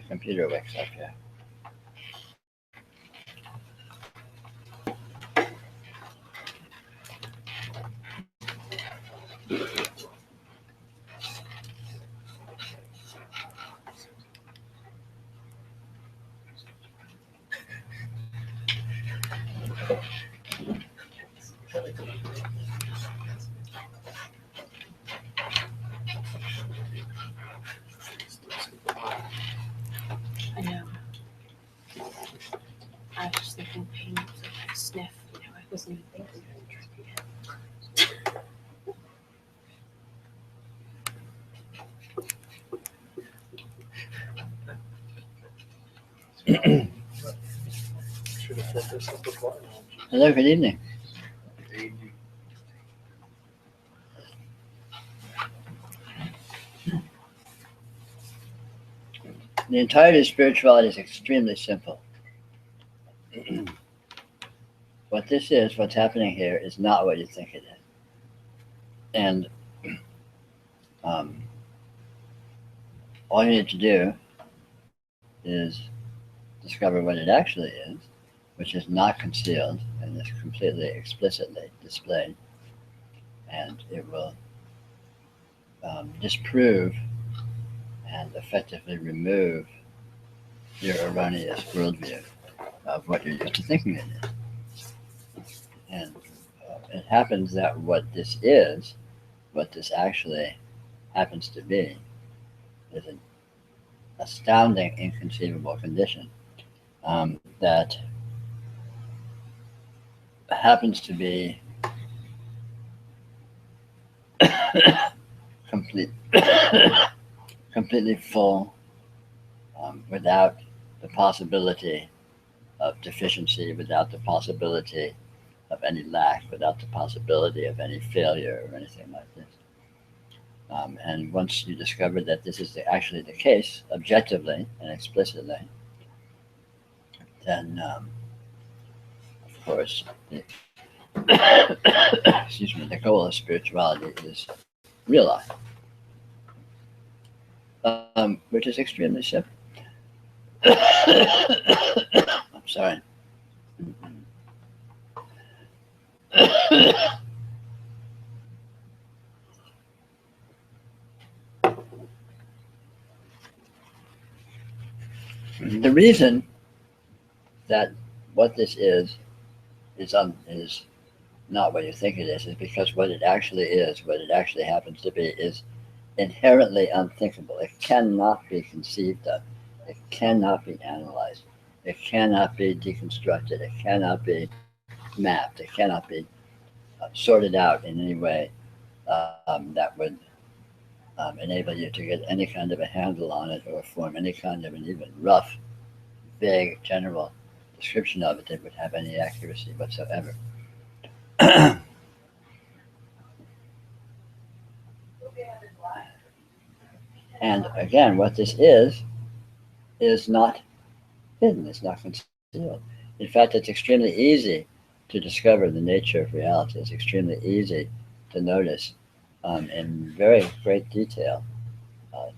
computer wakes up here. I know. I was just thinking pain was like a sniff. You know, I wasn't even thinking of drinking it. Should have filled this up before. Hello, good evening. The entirety of spirituality is extremely simple. What this is, what's happening here, is not what you think it is. And all you need to do is discover what it actually is, which is not concealed and is completely explicitly displayed. And it will disprove and effectively remove your erroneous worldview of what you're used to thinking it is. And it happens that what this actually happens to be, is an astounding, inconceivable condition that happens to be completely full, without the possibility of deficiency, without the possibility of any lack, without the possibility of any failure or anything like this. And once you discover that this is actually the case, objectively and explicitly, then, of course, the goal of spirituality is realized, which is extremely simple. I'm sorry. The reason that what this is not what you think it is because what it actually is, what it actually happens to be, is inherently unthinkable. It cannot be conceived of. It cannot be analyzed. It cannot be deconstructed. It cannot be mapped. It cannot be sorted out in any way that would enable you to get any kind of a handle on it or form any kind of an even rough, vague, general description of it that would have any accuracy whatsoever. And again, what this is not hidden, it's not concealed. In fact, it's extremely easy to discover the nature of reality. It's extremely easy to notice in very great detail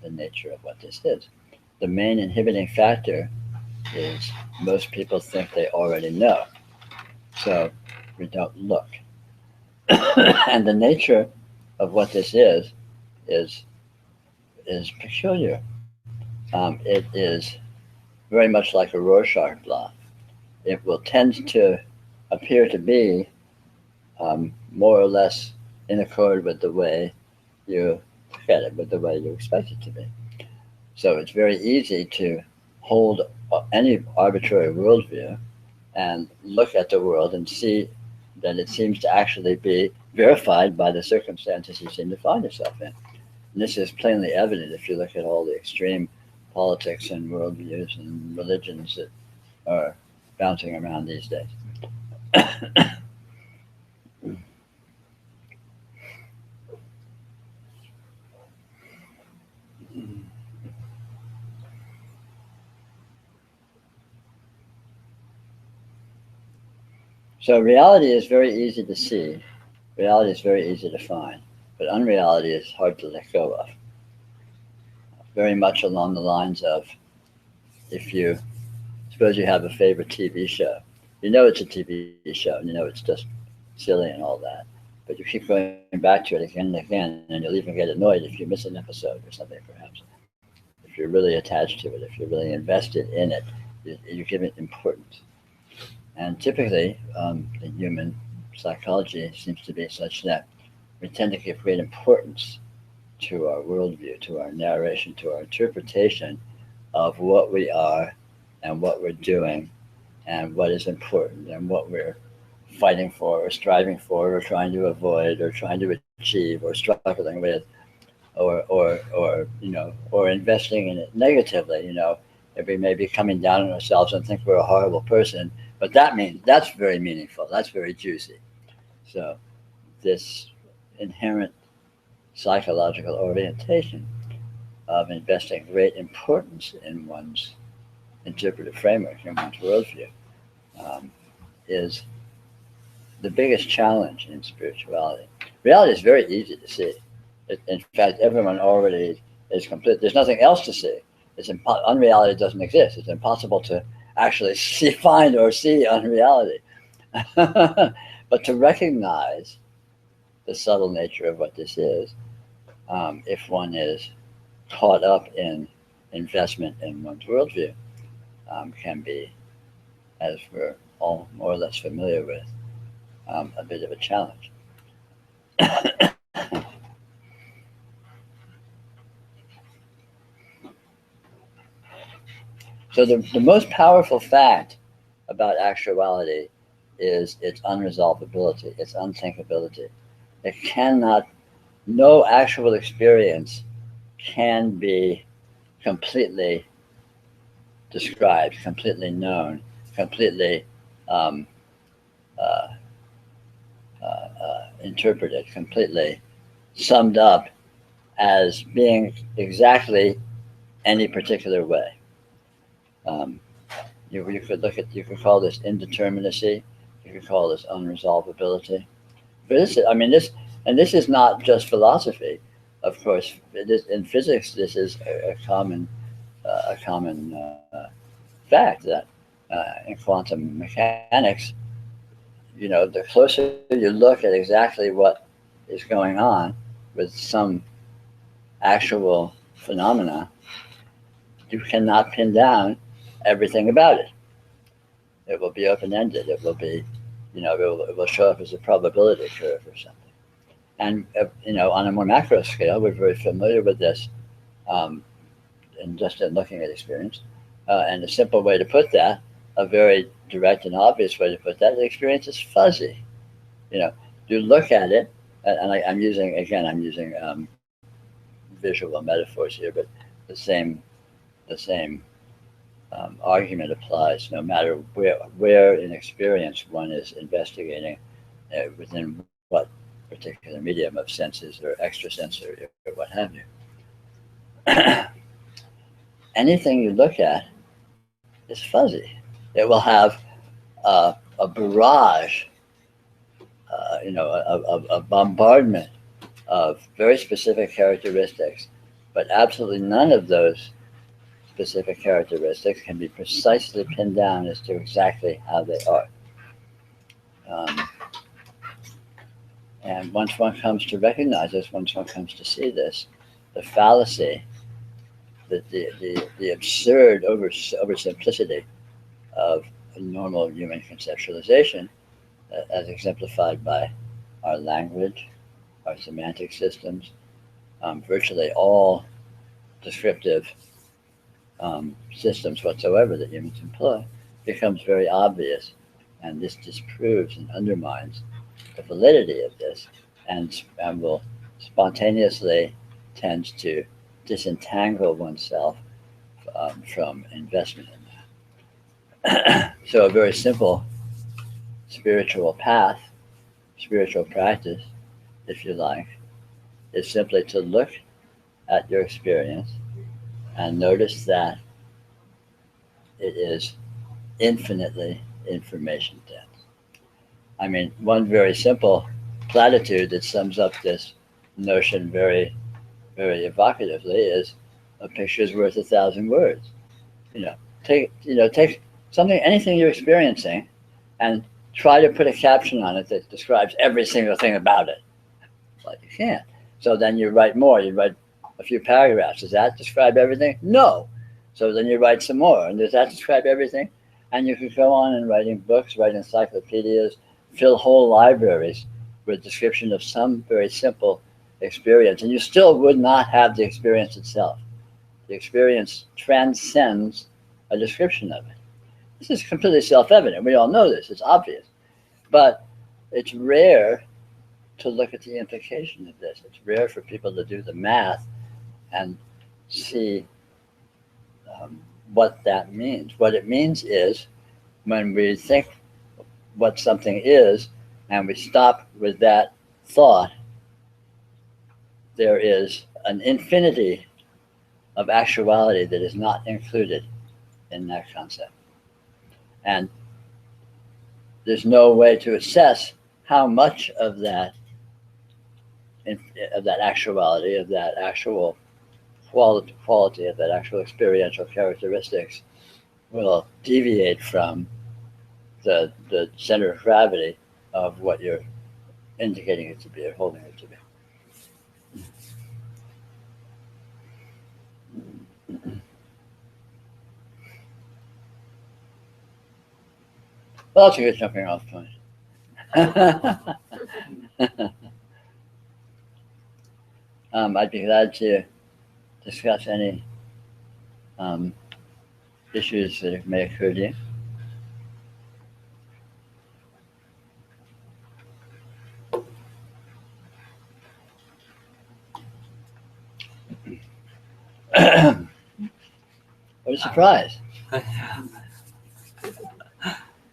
the nature of what this is. The main inhibiting factor is most people think they already know, so we don't look. And the nature of what this is peculiar. It is very much like a Rorschach blot. It will tend to appear to be more or less in accord with the way you look at it, with the way you expect it to be. So it's very easy to hold any arbitrary worldview and look at the world and see that it seems to actually be verified by the circumstances you seem to find yourself in. And this is plainly evident if you look at all the extreme politics and worldviews and religions that are bouncing around these days. So reality is very easy to see. Reality is very easy to find, but unreality is hard to let go of. Very much along the lines of if you suppose you have a favorite TV show, you know it's a TV show, and you know it's just silly and all that, but you keep going back to it again and again, and you'll even get annoyed if you miss an episode or something, perhaps. If you're really attached to it, if you're really invested in it, you give it importance. And typically, the human psychology seems to be such that we tend to give great importance to our worldview, to our narration, to our interpretation of what we are and what we're doing and what is important and what we're fighting for or striving for or trying to avoid or trying to achieve or struggling with or investing in it negatively. If we may be coming down on ourselves and think we're a horrible person, but that's very meaningful. That's very juicy. So this inherent psychological orientation of investing great importance in one's interpretive framework, in one's worldview, is the biggest challenge in spirituality. Reality is very easy to see. In fact, everyone already is complete. There's nothing else to see. Unreality doesn't exist. It's impossible to actually find or see unreality. But to recognize the subtle nature of what this is, if one is caught up in investment in one's worldview, can be, as we're all more or less familiar with, a bit of a challenge. So the most powerful fact about actuality is its unresolvability, its unthinkability. No actual experience can be completely described, completely known, completely interpreted, completely summed up as being exactly any particular way. You could call this indeterminacy. You could call this unresolvability. But this is not just philosophy. Of course, in physics, this is a common fact that in quantum mechanics, the closer you look at exactly what is going on with some actual phenomena, you cannot pin down everything about it. It will be open-ended. It will be, it will show up as a probability curve or something. And, on a more macro scale, we're very familiar with this in looking at experience. And a simple way to put that, a very direct and obvious way to put that, the experience is fuzzy. You look at it, and I'm using visual metaphors here, but the same argument applies no matter where in experience one is investigating within what particular medium of senses or extrasensory or what have you. Anything you look at is fuzzy. It will have a barrage, a bombardment of very specific characteristics, but absolutely none of those specific characteristics can be precisely pinned down as to exactly how they are. And once one comes to recognize this, once one comes to see this, the fallacy, the absurd oversimplicity of normal human conceptualization, as exemplified by our language, our semantic systems, virtually all descriptive systems whatsoever that humans employ, becomes very obvious. And this disproves and undermines the validity of this and will spontaneously tend to disentangle oneself from investment in that. So a very simple spiritual path, spiritual practice, if you like, is simply to look at your experience and notice that it is infinitely information dense. I mean, one very simple platitude that sums up this notion very, very evocatively is a picture's worth 1,000 words. take something, anything you're experiencing, and try to put a caption on it that describes every single thing about it. But you can't. So then you write more. You write a few paragraphs. Does that describe everything? No. So then you write some more. And does that describe everything? And you could go on and writing books, write encyclopedias, fill whole libraries with description of some very simple experience. And you still would not have the experience itself. The experience transcends a description of it. This is completely self-evident. We all know this. It's obvious. But it's rare to look at the implication of this. It's rare for people to do the math and see what that means. What it means is when we think what something is and we stop with that thought, there is an infinity of actuality that is not included in that concept. And there's no way to assess how much of that actuality, of that actual quality, of that actual experiential characteristics will deviate from the center of gravity of what you're indicating it to be or holding it to be. Well, that's a good jumping off point. I'd be glad to discuss any issues that may occur to you. What a surprise.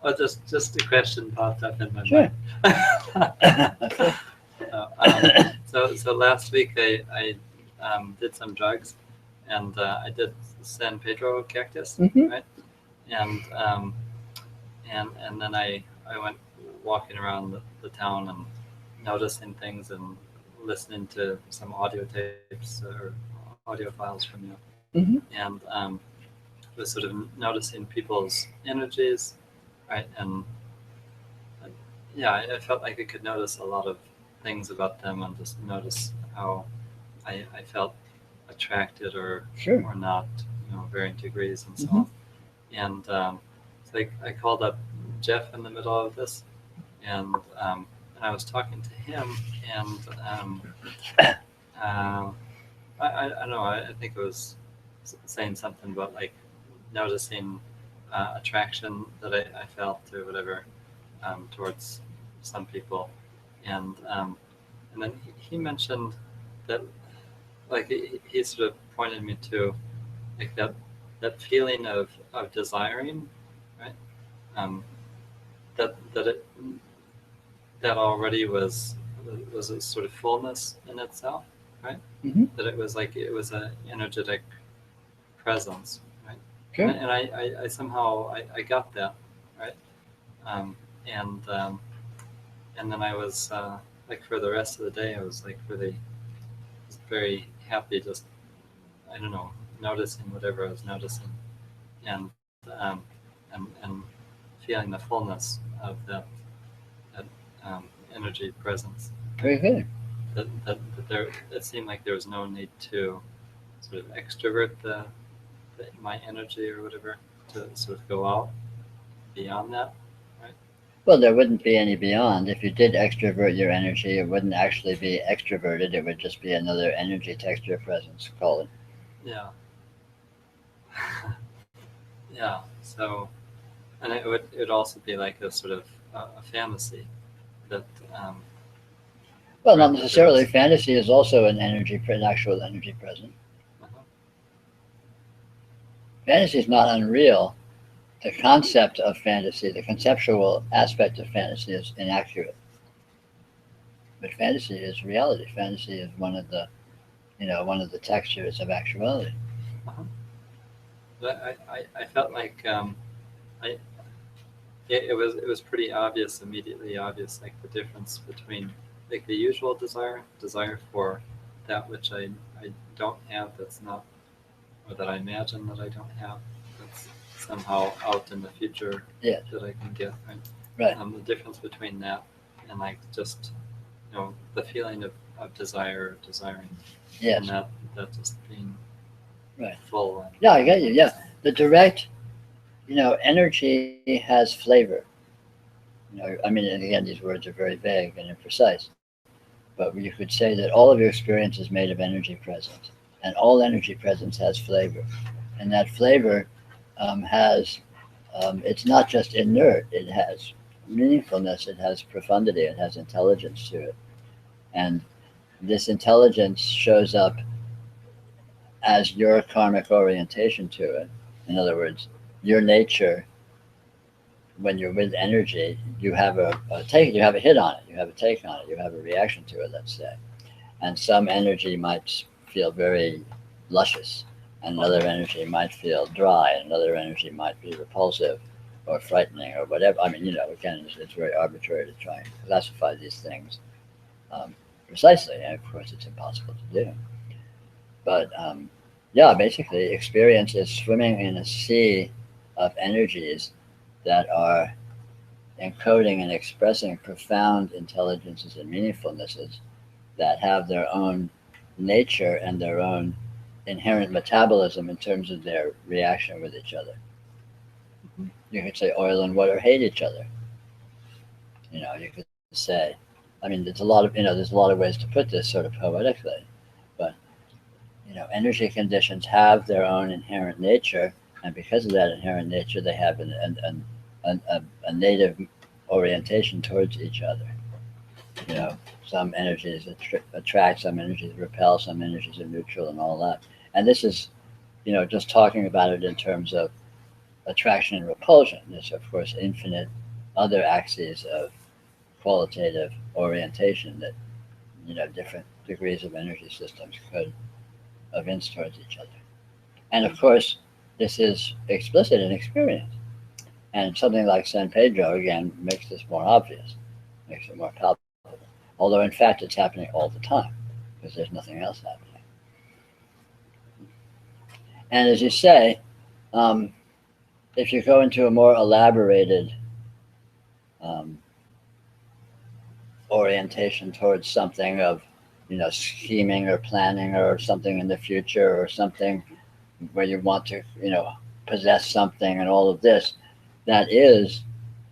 Well, just a question popped up in my Sure. mind. So last week I did some drugs, and I did San Pedro cactus, right? And then I went walking around the town and noticing things and listening to some audio tapes or audio files from you, and was sort of noticing people's energies, right? And yeah, I felt like I could notice a lot of things about them and just notice how I felt attracted or not, varying degrees and so on. And so I called up Jeff in the middle of this, and I was talking to him, and I don't know, I think it was saying something about like noticing attraction that I felt or whatever towards some people, and then he mentioned that, like, he sort of pointed me to like that feeling of desiring, right? That already was a sort of fullness in itself, right? That it was an energetic presence, right? Sure. And I somehow I got that, right? And then I was like for the rest of the day I was like really just very happy, just I don't know, noticing whatever I was noticing, and feeling the fullness of that energy presence. Very good. That there, it seemed like there was no need to sort of extrovert my energy or whatever to sort of go out beyond that, right? Well, there wouldn't be any beyond. If you did extrovert your energy, it wouldn't actually be extroverted. It would just be another energy texture presence, call it. Yeah. Yeah. So, and it would also be like a sort of a fantasy that. Well, not necessarily. Fantasy is also an actual energy present. Fantasy is not unreal. The concept of fantasy, the conceptual aspect of fantasy is inaccurate. But fantasy is reality. Fantasy is one of the textures of actuality. But I felt like it was pretty obvious, immediately obvious, like the difference between like the usual desire for that which I don't have, that's not, or that I imagine that I don't have, that's somehow out in the future Yes. that I can get. Right. Right. The difference between that and like just the feeling of desire, desiring, Yes. and that just being Right. full. Yeah, I get you. Yeah, the direct, energy has flavor. I mean, and again, these words are very vague and imprecise, but you could say that all of your experience is made of energy presence, and all energy presence has flavor, and that flavor has, it's not just inert, it has meaningfulness, it has profundity, it has intelligence to it, and this intelligence shows up as your karmic orientation to it. In other words, your nature, when you're with energy, you have a hit on it, you have a take on it, you have a reaction to it, let's say. And some energy might feel very luscious, and another energy might feel dry, and another energy might be repulsive or frightening or whatever. I mean, again, it's very arbitrary to try and classify these things precisely, and of course it's impossible to do. But yeah, basically, experience is swimming in a sea of energies that are encoding and expressing profound intelligences and meaningfulnesses that have their own nature and their own inherent metabolism in terms of their reaction with each other. You could say oil and water hate each other. You could say, I mean, there's a lot of ways to put this sort of poetically, but energy conditions have their own inherent nature, and because of that inherent nature, they have a native orientation towards each other. Some energies attract, some energies repel, some energies are neutral, and all that. And this is, just talking about it in terms of attraction and repulsion. There's, of course, infinite other axes of qualitative orientation that, different degrees of energy systems could evince towards each other. And of course, this is explicit in experience. And something like San Pedro, again, makes this more obvious, makes it more palpable. Although, in fact, it's happening all the time, because there's nothing else happening. And as you say, if you go into a more elaborated orientation towards something of, scheming or planning or something in the future or something where you want to, possess something and all of this, that is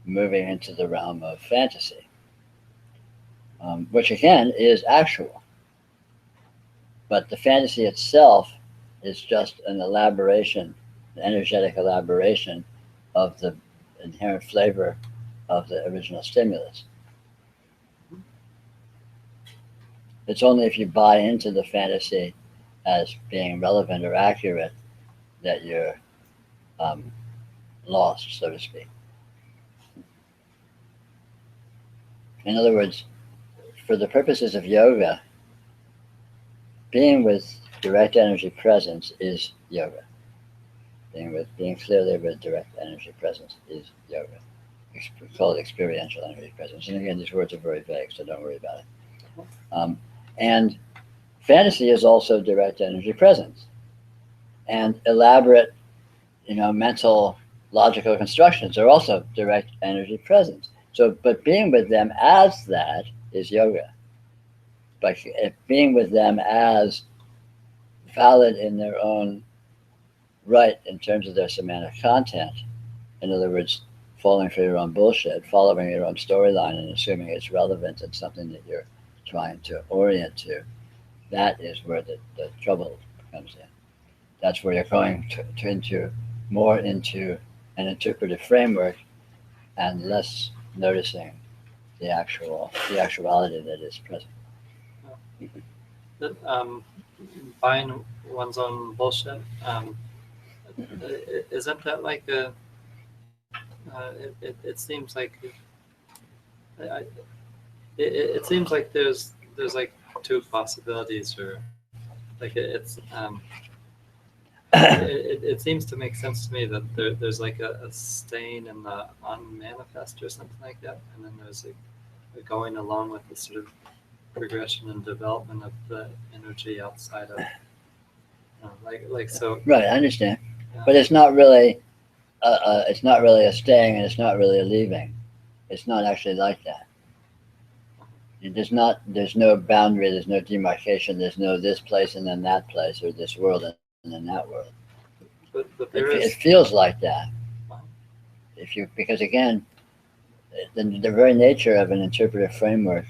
moving into the realm of fantasy, which again is actual. But the fantasy itself is just an elaboration, an energetic elaboration of the inherent flavor of the original stimulus. It's only if you buy into the fantasy as being relevant or accurate that you're lost, so to speak. In other words, for the purposes of yoga, being with direct energy presence is yoga. Being clearly with direct energy presence is yoga. It's called experiential energy presence. And again, these words are very vague, so don't worry about it. And fantasy is also direct energy presence. And elaborate, mental, logical constructions are also direct energy presence. So, but being with them as that is yoga. But being with them as valid in their own right in terms of their semantic content, in other words, falling for your own bullshit, following your own storyline and assuming it's relevant and something that you're trying to orient to, that is where the trouble comes in. That's where you're going into more into an interpretive framework and less noticing the actuality that is present. Buying one's own bullshit, isn't that like a? It seems like it seems like there's like two possibilities, or like it seems to make sense to me that there's like a staying in the unmanifest or something like that, and then there's a going along with the sort of progression and development of the energy outside of like so. Right, I understand. Yeah. But it's not really it's not really a staying and it's not really a leaving. It's not actually like that. There's no boundary, there's no demarcation, there's no this place and then that place, or this world and then that world. But It feels like that. Because again, the very nature of an interpretive framework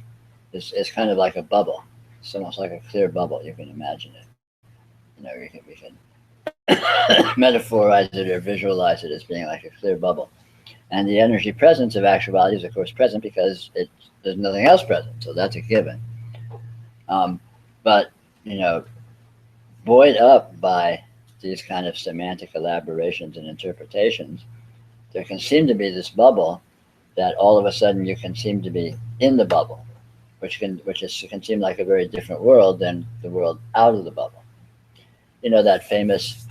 is kind of like a bubble. It's almost like a clear bubble. You can imagine it. We can metaphorize it or visualize it as being like a clear bubble. And the energy presence of actuality is, of course, present because there's nothing else present. So that's a given. But, buoyed up by these kind of semantic elaborations and interpretations, there can seem to be this bubble that all of a sudden you can seem to be in the bubble, which can seem like a very different world than the world out of the bubble. That famous,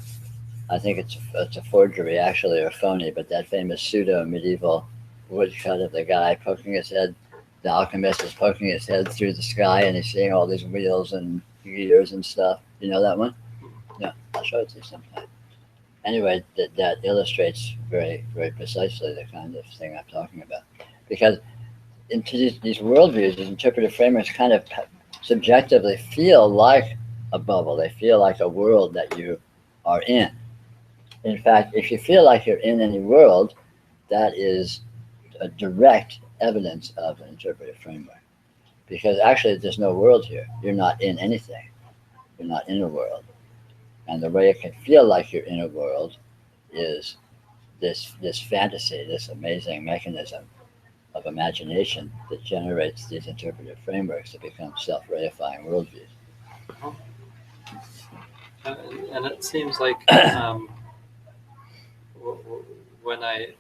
I think it's a forgery actually, or phony, but that famous pseudo-medieval woodcut of the guy poking his head, the alchemist is poking his head through the sky and he's seeing all these wheels and gears and stuff. You know that one? Yeah, I'll show it to you sometime. Anyway, that illustrates very, very precisely the kind of thing I'm talking about. Because into these worldviews, these interpretive frameworks kind of subjectively feel like a bubble. They feel like a world that you are in. In fact, if you feel like you're in any world, that is a direct evidence of an interpretive framework. Because actually, there's no world here. You're not in anything. You're not in a world. And the way it can feel like you're in a world is this fantasy, this amazing mechanism of imagination that generates these interpretive frameworks that become self-reifying worldviews. And it seems like when I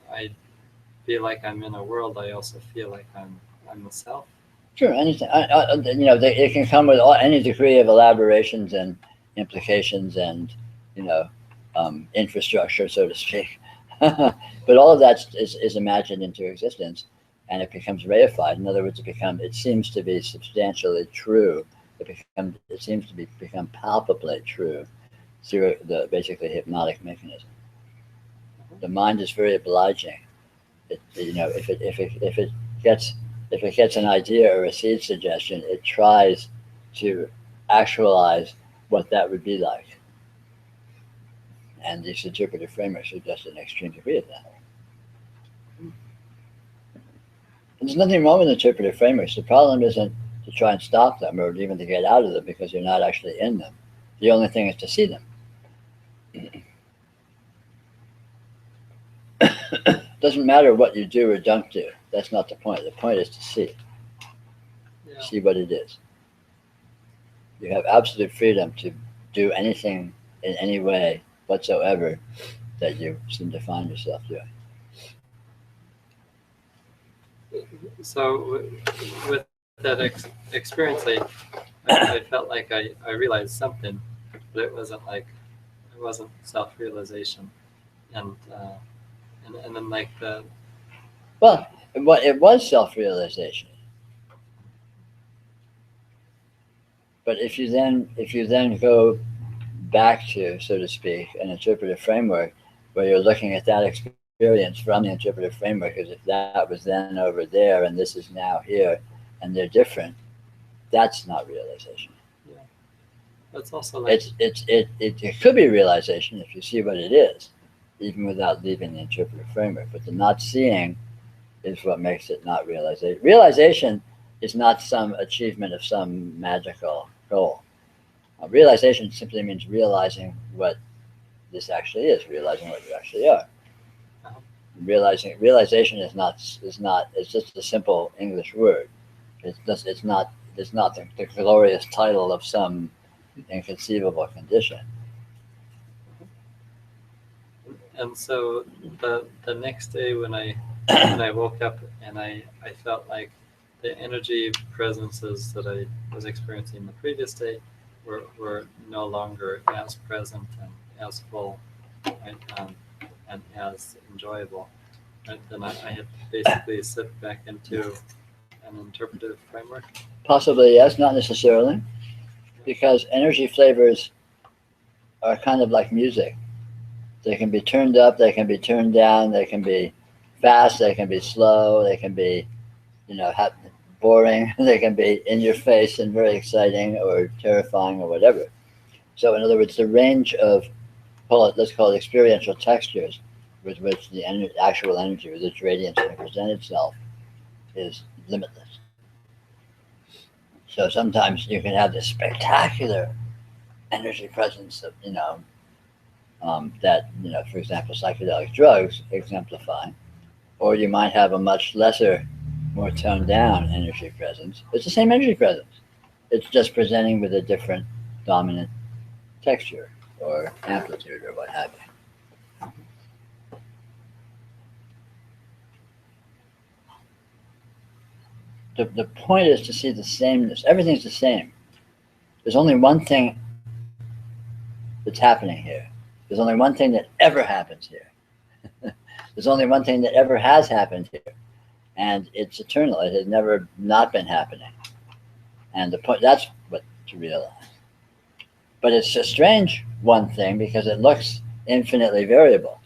feel like I'm in a world, I also feel like I'm the self. Sure, anything. It can come with any degree of elaborations and implications and infrastructure, so to speak. But all of that is imagined into existence, and it becomes reified. In other words, it seems to be substantially true. It seems to become palpably true through the basically hypnotic mechanism. The mind is very obliging. If it gets an idea or a seed suggestion, it tries to actualize what that would be like. And these interpretive frameworks are just an extreme degree of that. And there's nothing wrong with interpretive frameworks. The problem isn't to try and stop them or even to get out of them because you're not actually in them. The only thing is to see them. Doesn't matter what you do or don't do. That's not the point. The point is to see. Yeah. See what it is. You have absolute freedom to do anything in any way whatsoever that you seem to find yourself doing. So with that experience, I felt like I realized something, but it wasn't self-realization, and then like the. Well, it was self-realization. But if you then go back to, so to speak, an interpretive framework where you're looking at that experience from the interpretive framework as if that was then over there and this is now here and they're different, that's not realization. Yeah. That's also like it could be realization if you see what it is, even without leaving the interpretive framework. But the not seeing is what makes it not realization. Realization is not some achievement of some magical goal. Realization simply means realizing what this actually is, realizing what you actually are. Realization is just a simple English word. It's not the glorious title of some inconceivable condition. And so the next day when I woke up and I felt like the energy presences that I was experiencing the previous day were no longer as present and as full, right, and as enjoyable. Right? Then I had to basically sit back into an interpretive framework. Possibly, yes, not necessarily, because energy flavors are kind of like music. They can be turned up, they can be turned down, they can be fast, they can be slow, they can be, boring, they can be in your face and very exciting or terrifying or whatever. So in other words, the range of, let's call it experiential textures with which the actual energy, with its radiance can present itself, is limitless. So sometimes you can have this spectacular energy presence of, that, for example, psychedelic drugs exemplify, or you might have a much lesser, more toned down energy presence. It's the same energy presence. It's just presenting with a different dominant texture or amplitude or what have you. The point is to see the sameness. Everything's the same. There's only one thing that's happening here. There's only one thing that ever happens here. There's only one thing that ever has happened here. And it's eternal. It has never not been happening. And the point, that's what to realize. But it's a strange one thing because it looks infinitely variable.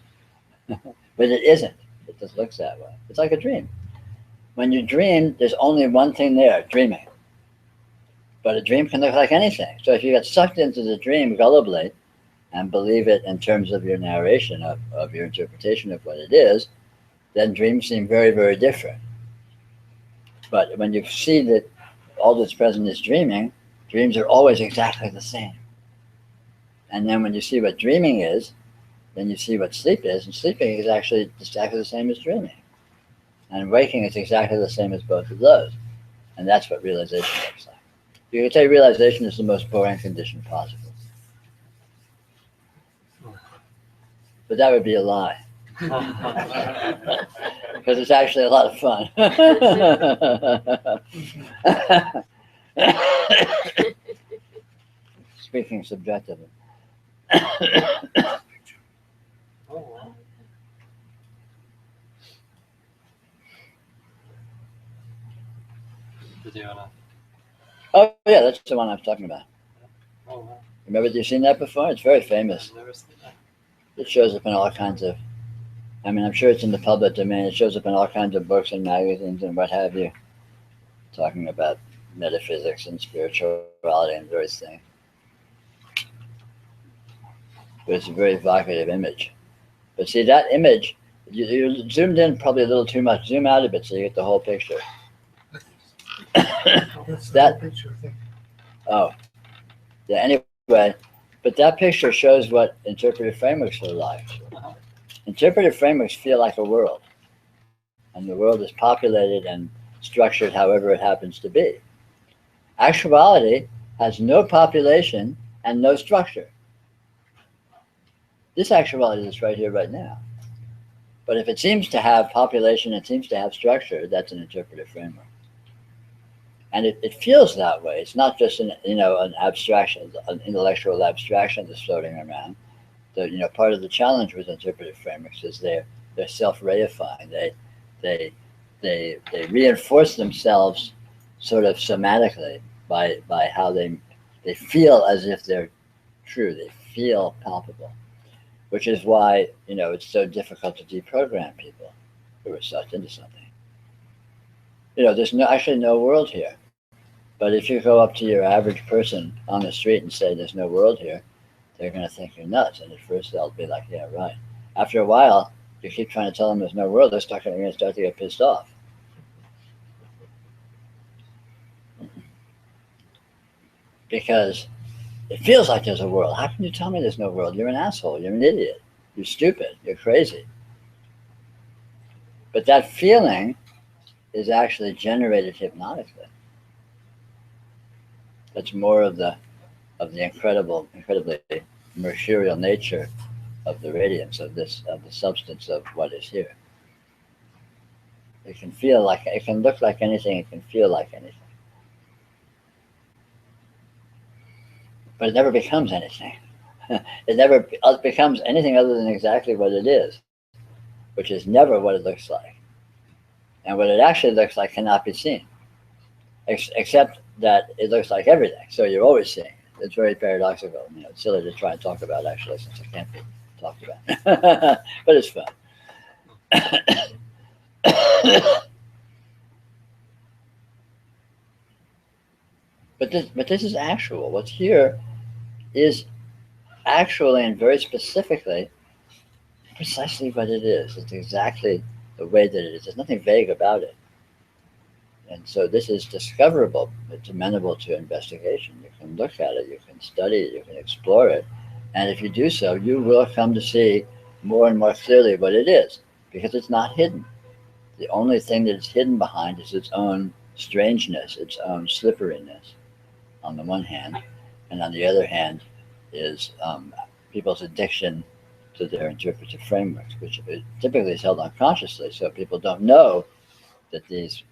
But it isn't. It just looks that way. It's like a dream. When you dream, there's only one thing there, dreaming. But a dream can look like anything. So if you get sucked into the dream gullibly and believe it in terms of your narration, of your interpretation of what it is, then dreams seem very, very different. But when you see that all that's present is dreaming, dreams are always exactly the same. And then when you see what dreaming is, then you see what sleep is, and sleeping is actually exactly the same as dreaming. And waking is exactly the same as both of those. And that's what realization looks like. You can say realization is the most boring condition possible. But that would be a lie. Because it's actually a lot of fun. Speaking subjectively. Did you wanna? Oh yeah, that's the one I was talking about. Oh wow. Remember, you've seen that before? It's very famous. I've never seen that. It shows up in all kinds of, I'm sure it's in the public domain. It shows up in all kinds of books and magazines and what have you, talking about metaphysics and spirituality and various things. But it's a very evocative image. But see, that image, you zoomed in probably a little too much. Zoom out a bit so you get the whole picture. That's That picture, I think. Oh, yeah, anyway, but that picture shows what interpretive frameworks are like. Interpretive frameworks feel like a world, and the world is populated and structured however it happens to be. Actuality has no population and no structure. This actuality is right here, right now. But if it seems to have population, it seems to have structure, that's an interpretive framework. And it feels that way. It's not just an abstraction, an intellectual abstraction that's floating around. Part of the challenge with interpretive frameworks is they're self-reifying. They reinforce themselves sort of somatically by how they feel as if they're true. They feel palpable, which is why it's so difficult to deprogram people who are sucked into something. There's actually no world here. But if you go up to your average person on the street and say there's no world here, they're going to think you're nuts. And at first they'll be like, yeah, right. After a while, you keep trying to tell them there's no world, they're going to start to get pissed off. Because it feels like there's a world. How can you tell me there's no world? You're an asshole. You're an idiot. You're stupid. You're crazy. But that feeling is actually generated hypnotically. That's more of the incredibly mercurial nature of the radiance of the substance of what is here. It can feel like, it can look like anything, it can feel like anything. But it never becomes anything. It never becomes anything other than exactly what it is, which is never what it looks like. And what it actually looks like cannot be seen, except that it looks like everything. So you're always seeing it. It's very paradoxical. It's silly to try and talk about actually, since it can't be talk about. But it's fun. But this is actual. What's here is actually and very specifically precisely what it is. It's exactly the way that it is. There's nothing vague about it. And so this is discoverable. It's amenable to investigation. You can look at it, you can study it, you can explore it. And if you do so, you will come to see more and more clearly what it is, because it's not hidden. The only thing that it's hidden behind is its own strangeness, its own slipperiness, on the one hand. And on the other hand is people's addiction to their interpretive frameworks, which typically is held unconsciously. So people don't know that these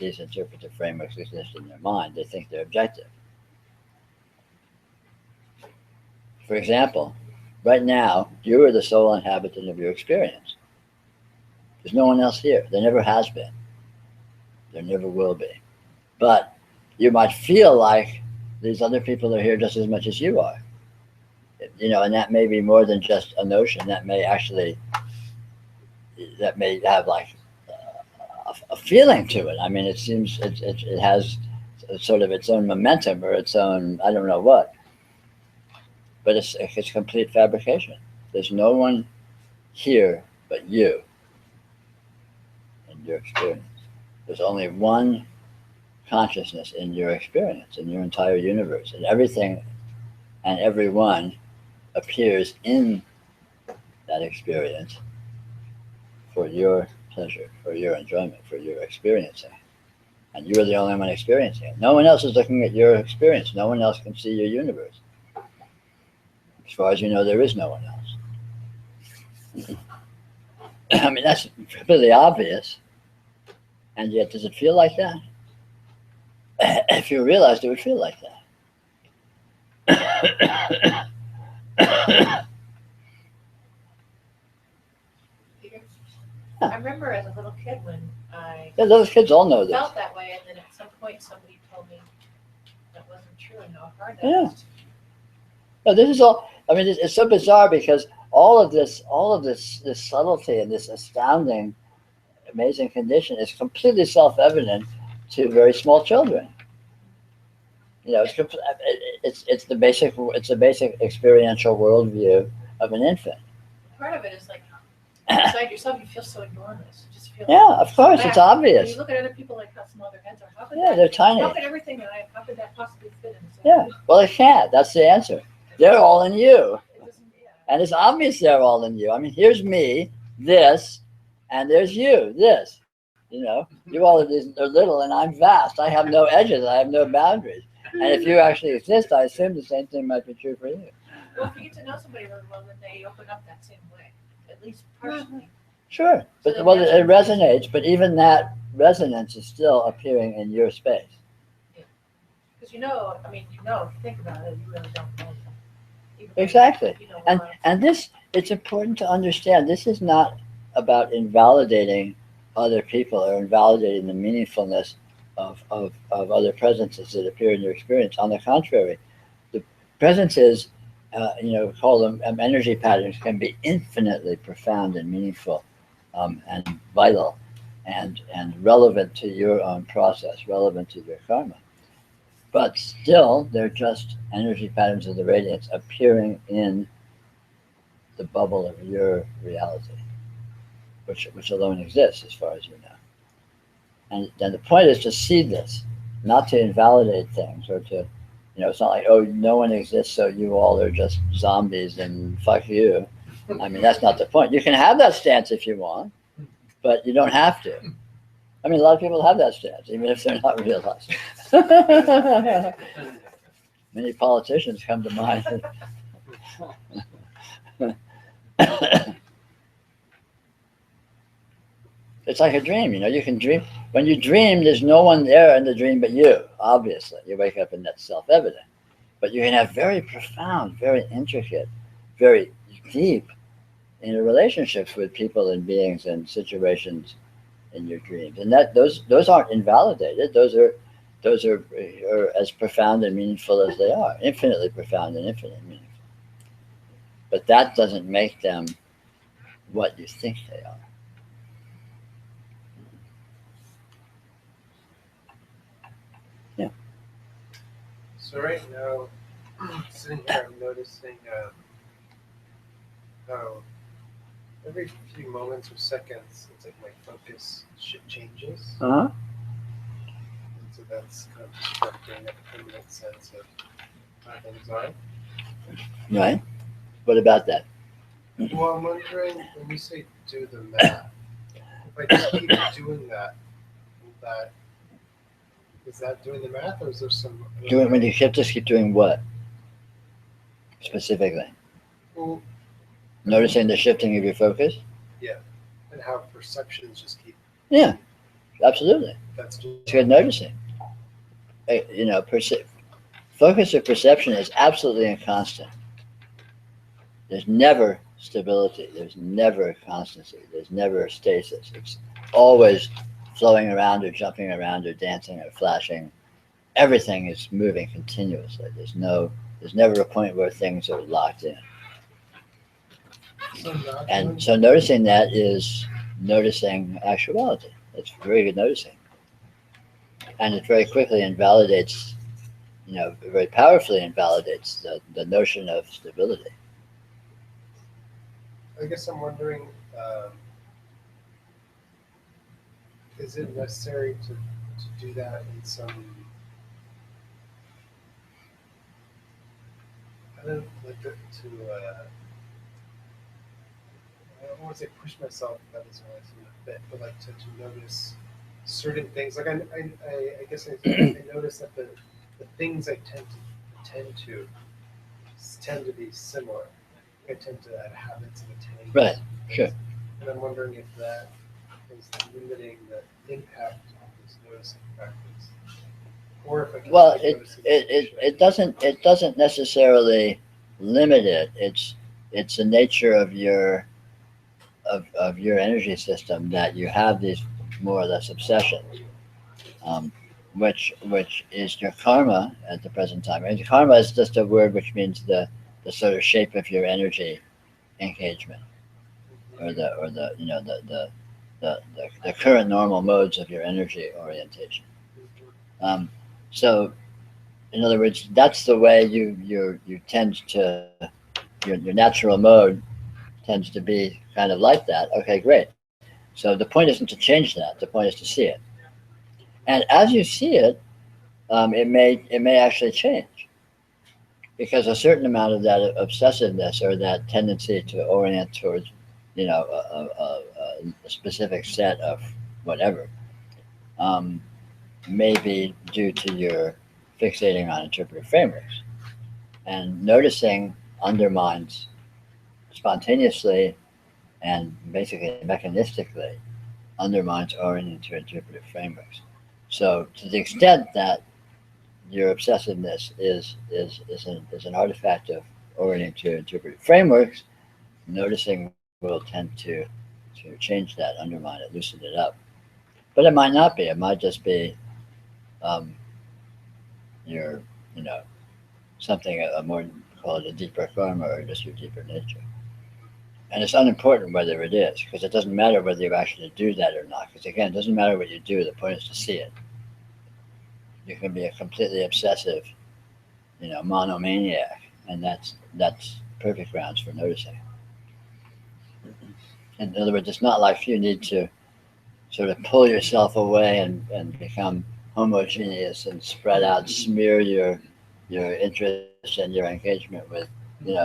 interpretive frameworks exist in their mind. They think they're objective. For example, right now, you are the sole inhabitant of your experience. There's no one else here. There never has been. There never will be. But you might feel like these other people are here just as much as you are. You know, and that may be more than just a notion. That may have like a feeling to it. I mean, it seems it has sort of its own momentum or its own, I don't know what. But it's complete fabrication. There's no one here but you in your experience. There's only one consciousness in your experience, in your entire universe, and everything and everyone appears in that experience for your pleasure, for your enjoyment, for your experiencing. And you're the only one experiencing it. No one else is looking at your experience. No one else can see your universe. As far as you know, there is no one else. I mean, that's completely obvious. And yet, does it feel like that? If you realized it would feel like that. I remember as a little kid when I Those kids all know this. felt that way, and then at some point somebody told me that wasn't true, and how hard that Yeah. was. No, this is all. I mean, it's so bizarre because all of this subtlety and this astounding, amazing condition is completely self-evident to very small children. You know, it's the basic experiential worldview of an infant. Part of it is like inside yourself, you feel so enormous. You just feel Yeah, of course, it's When obvious. you look at other people, like how small their heads are. How could Yeah, they're tiny. How could everything that how could that possibly fit in? Yeah, well, it can't. That's the answer. They're all in you. It doesn't, yeah. And it's obvious they're all in you. I mean, here's me, this, and there's you, this. You know, you all are little and I'm vast. I have no edges. I have no boundaries. And if you actually exist, I assume the same thing might be true for you. Well, if you get to know somebody really well, then they open up that same way, at least partially. Sure. But So well, that's- it resonates, but even that resonance is still appearing in your space. Because you know, I mean, you know, if you think about it, you really don't know them. Even though Exactly. you know And well. and this, it's important to understand, this is not about invalidating other people or invalidating the meaningfulness of other presences that appear in your experience. On the contrary, the presences, call them energy patterns, can be infinitely profound and meaningful and vital and relevant to your own process, relevant to your karma. But still, they're just energy patterns of the radiance appearing in the bubble of your reality, which alone exists as far as you know. And then the point is to see this, not to invalidate things or to, it's not like, oh, no one exists, so you all are just zombies and fuck you. I mean, that's not the point. You can have that stance if you want, but you don't have to. I mean, a lot of people have that stance, even if they're not realized. Many politicians come to mind. It's like a dream, you can dream. When you dream, there's no one there in the dream but you, obviously. You wake up and that's self-evident. But you can have very profound, very intricate, very deep interrelationships with people and beings and situations in your dreams. And that those aren't invalidated. Those are as profound and meaningful as they are. Infinitely profound and infinitely meaningful. but that doesn't make them what you think they are. Yeah. So right now, sitting here, I'm noticing how every few moments or seconds, it's like my focus changes. Uh-huh. And so that's kind of disrupting a permanent sense of how things are. Right. What about that? Well, I'm wondering, when you say do the math, if I just keep doing that, is that doing the math, or is there some... When you shift, just keep doing what? Specifically? Well, Noticing the shifting of your focus? yeah, and how perceptions just keep... Yeah, absolutely. That's just... It's good noticing. Focus or perception is absolutely inconstant. There's never stability. There's never constancy. There's never stasis. It's always flowing around or jumping around or dancing or flashing. Everything is moving continuously. There's never a point where things are locked in. And so noticing that is noticing actuality. It's very good noticing. And it very quickly invalidates, very powerfully invalidates the notion of stability. I guess I'm wondering, is it necessary to do that in some... I don't like to I don't want to say push myself, that doesn't really seem a fit, but like to notice certain things. Like I guess I notice that the things I tend to be similar. I tend to have habits of attending. Right, sure. And I'm wondering if that is limiting the impact of this noticing practice. Or if I can it doesn't necessarily limit it. It's the nature of your energy system that you have these more or less obsessions, which is your karma at the present time. And karma is just a word which means the sort of shape of your energy engagement, or the current normal modes of your energy orientation. So, in other words, that's the way you tend to, your natural mode tends to be kind of like that. Okay, great. So the point isn't to change that. The point is to see it. And as you see it, it may actually change, because a certain amount of that obsessiveness or that tendency to orient towards, a specific set of whatever, may be due to your fixating on interpretive frameworks. And noticing undermines spontaneously and basically mechanistically undermines orienting to interpretive frameworks. So to the extent that your obsessiveness is an artifact of orienting to interpretive frameworks, noticing will tend to change that, undermine it, loosen it up. But it might not be. It might just be your, something a more, call it a deeper karma, or just your deeper nature. And it's unimportant whether it is, because it doesn't matter whether you actually do that or not. Because again, it doesn't matter what you do. The point is to see it. You can be a completely obsessive, monomaniac, and that's perfect grounds for noticing. In other words, it's not like you need to sort of pull yourself away and become homogeneous and spread out, smear your interest and your engagement with,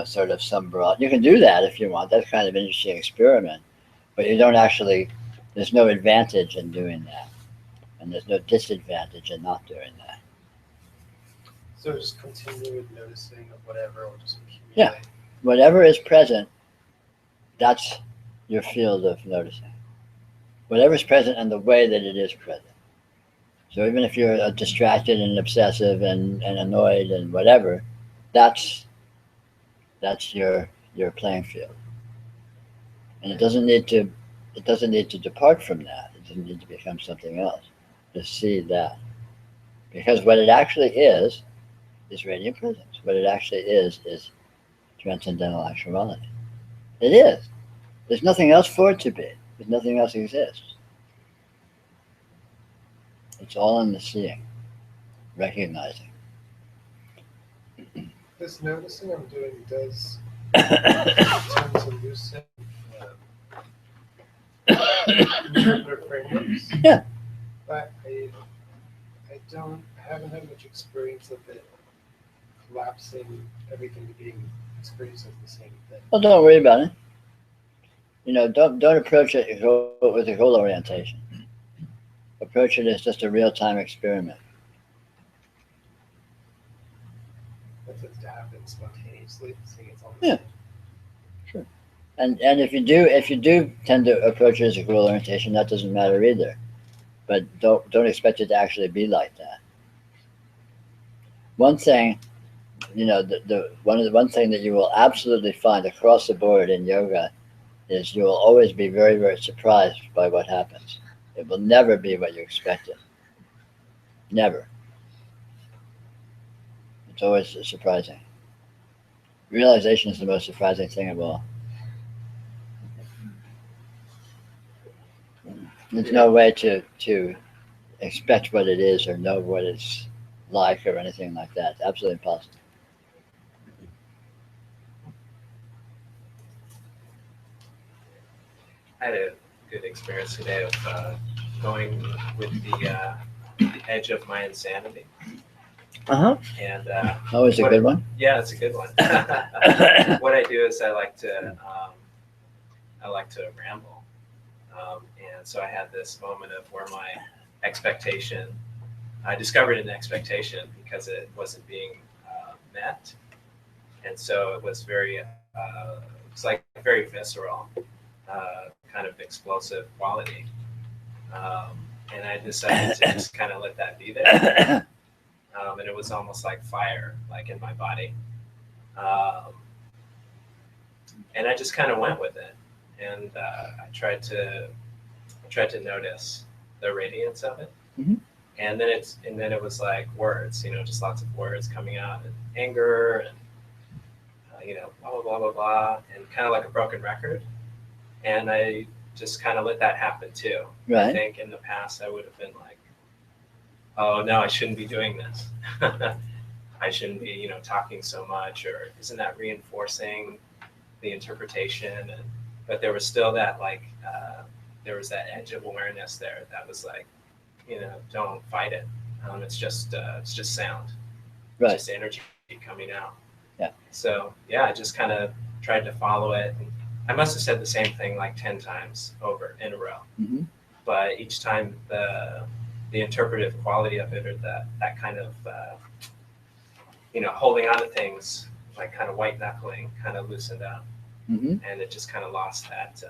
sort of some broad. You can do that if you want. That's kind of an interesting experiment, but you don't actually. There's no advantage in doing that, and there's no disadvantage in not doing that. So just continue with noticing of whatever, or just accumulate. Yeah, whatever is present, that's your field of noticing. Whatever is present and the way that it is present. So even if you're distracted and obsessive and annoyed and whatever, that's your playing field. And it doesn't need to depart from that. It doesn't need to become something else. Just see that. Because what it actually is radiant presence. What it actually is transcendental actuality. It is. There's nothing else for it to be. There's nothing else exists. It's all in the seeing, recognizing. This noticing I'm doing does tend to loosen interpretive frameworks. Yeah. But I haven't had much experience of it collapsing everything to being experienced as the same thing. Well, don't worry about it. Don't approach it with a goal orientation. Approach it as just a real-time experiment. That tends to happen spontaneously, seeing it's all the Yeah. same. Sure. And if you do tend to approach it as a goal orientation, that doesn't matter either. But don't expect it to actually be like that. One thing, one thing that you will absolutely find across the board in yoga is you will always be very, very surprised by what happens. It will never be what you expected. Never. It's always surprising. Realization is the most surprising thing of all. There's no way to expect what it is or know what it's like or anything like that. It's absolutely impossible. I had a good experience today of going with the edge of my insanity. And Always a good one. yeah, it's a good one. What I do is I like to ramble, and so I had this moment of where my expectation, I discovered an expectation because it wasn't being met, and so it was it's like very visceral, kind of explosive quality, and I decided to just kind of let that be there. And it was almost like fire, like in my body. And I just kind of went with it. And I tried to notice the radiance of it. Mhm. And then it was like words, just lots of words coming out, and anger, and blah blah blah blah blah, and kind of like a broken record. And I just kind of let that happen too. Right. I think in the past I would have been like, oh no, I shouldn't be doing this. I shouldn't be, talking so much, or isn't that reinforcing the interpretation? But there was still that there was that edge of awareness there that was like, don't fight it. It's just sound. Right. It's just energy coming out. Yeah. So yeah, I just kind of tried to follow it. And I must have said the same thing like 10 times over in a row. Mm-hmm. But each time the interpretive quality of it, or that kind of holding on to things, like kind of white knuckling, kind of loosened up, Mm-hmm. and it just kind of lost that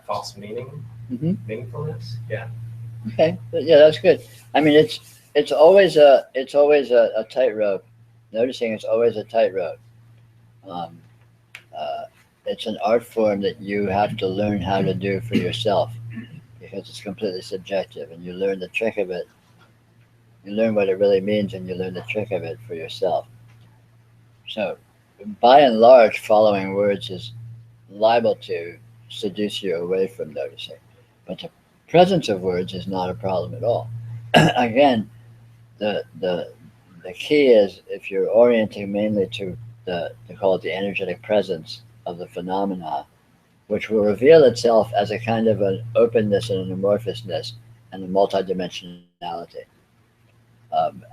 false Mm-hmm. meaningfulness. Yeah. Okay. Yeah, that's good. I mean, it's always a tightrope. Noticing it's always a tightrope. It's an art form that you have to learn how to do for yourself, because it's completely subjective, and you learn the trick of it. You learn what it really means, and you learn the trick of it for yourself. So, by and large, following words is liable to seduce you away from noticing. But the presence of words is not a problem at all. Again, the key is, if you're orienting mainly to they call it the energetic presence of the phenomena, which will reveal itself as a kind of an openness and an amorphousness and a multidimensionality,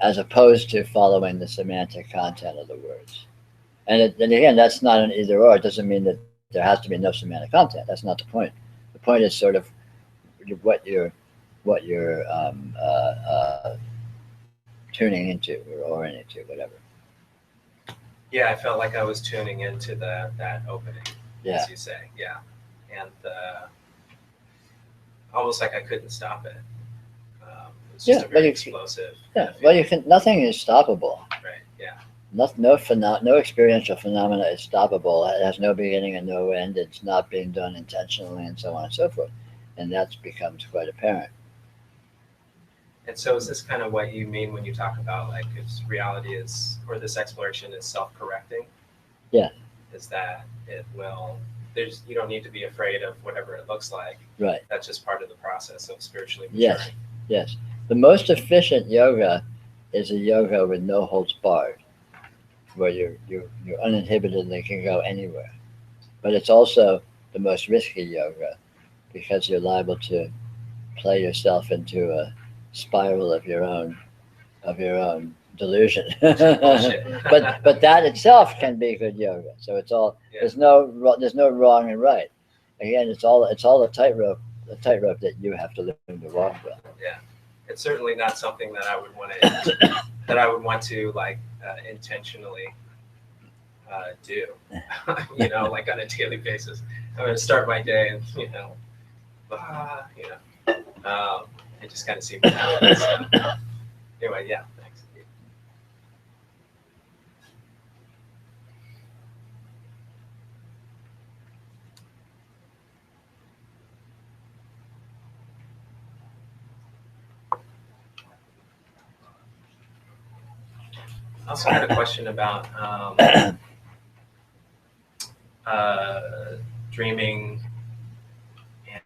as opposed to following the semantic content of the words. And again, that's not an either or. It doesn't mean that there has to be no semantic content. That's not the point. The point is sort of what you're tuning into or orienting to, whatever. Yeah, I felt like I was tuning into that opening, Yeah. as you say. Yeah, and almost like I couldn't stop it. It was just a very explosive. Yeah. Well, nothing is stoppable. Right. Yeah. No experiential phenomena is stoppable. It has no beginning and no end. It's not being done intentionally, and so on and so forth. And that becomes quite apparent. And so is this kind of what you mean when you talk about like if reality is, or this exploration is self-correcting? Yeah. Is that it will. You don't need to be afraid of whatever it looks like. Right. That's just part of the process of spiritually Yes. maturing. Yes. The most efficient yoga is a yoga with no holds barred, where you're uninhibited and can go anywhere. But it's also the most risky yoga because you're liable to play yourself into a spiral of your own delusion. Bullshit. but that itself can be good yoga. So it's all Yeah. there's no wrong and right. Again, it's all a tightrope that you have to learn to walk with. Yeah, it's certainly not something that I would want to like intentionally do. Like on a daily basis. I'm gonna start my day and it just kind of seems to happen. So, anyway, yeah, thanks. I also had a question about dreaming,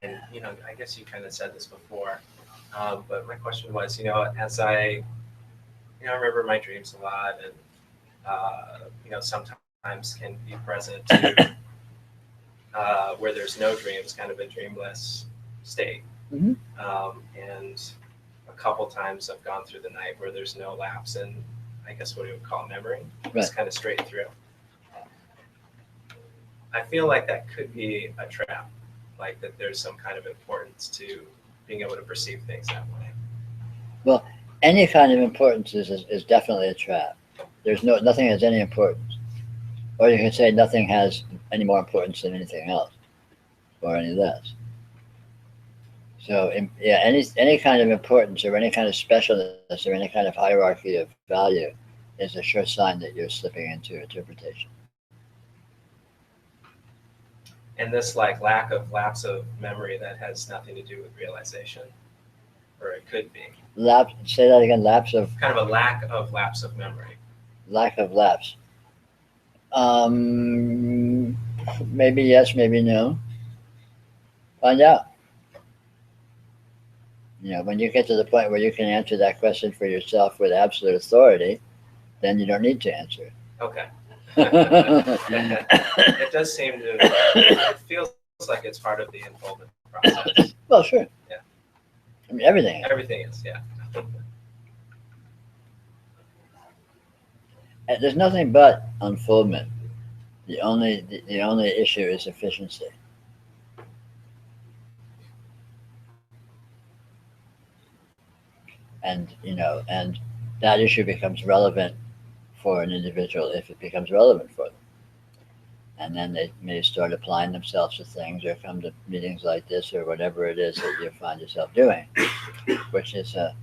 and I guess you kind of said this before, but my question was, as I remember my dreams a lot, and sometimes can be present to where there's no dreams, kind of a dreamless state. Mhm. And a couple times I've gone through the night where there's no lapse in, I guess what we would call memory. It's Right. kind of straight through. I feel like that could be a trap, like that there's some kind of importance to being able to perceive things that way. Well, any kind of importance is definitely a trap. Nothing has any importance, or you can say nothing has any more importance than anything else, or any less. So, any kind of importance or any kind of specialness or any kind of hierarchy of value is a sure sign that you're slipping into interpretation. And this like lapse of memory that has nothing to do with realization, or it could be Say that again. Lapse of kind of a lack of lapse of memory. lack of lapse. Maybe yes, maybe no. Find out. When you get to the point where you can answer that question for yourself with absolute authority, then you don't need to answer it. Okay. It does seem to. It feels like it's part of the unfoldment process. Well, sure. Yeah. I mean, everything. Everything is, yeah. There's nothing but unfoldment. The only issue is efficiency. And that issue becomes relevant for an individual if it becomes relevant for them. And then they may start applying themselves to things or come to meetings like this or whatever it is that you find yourself doing, which is a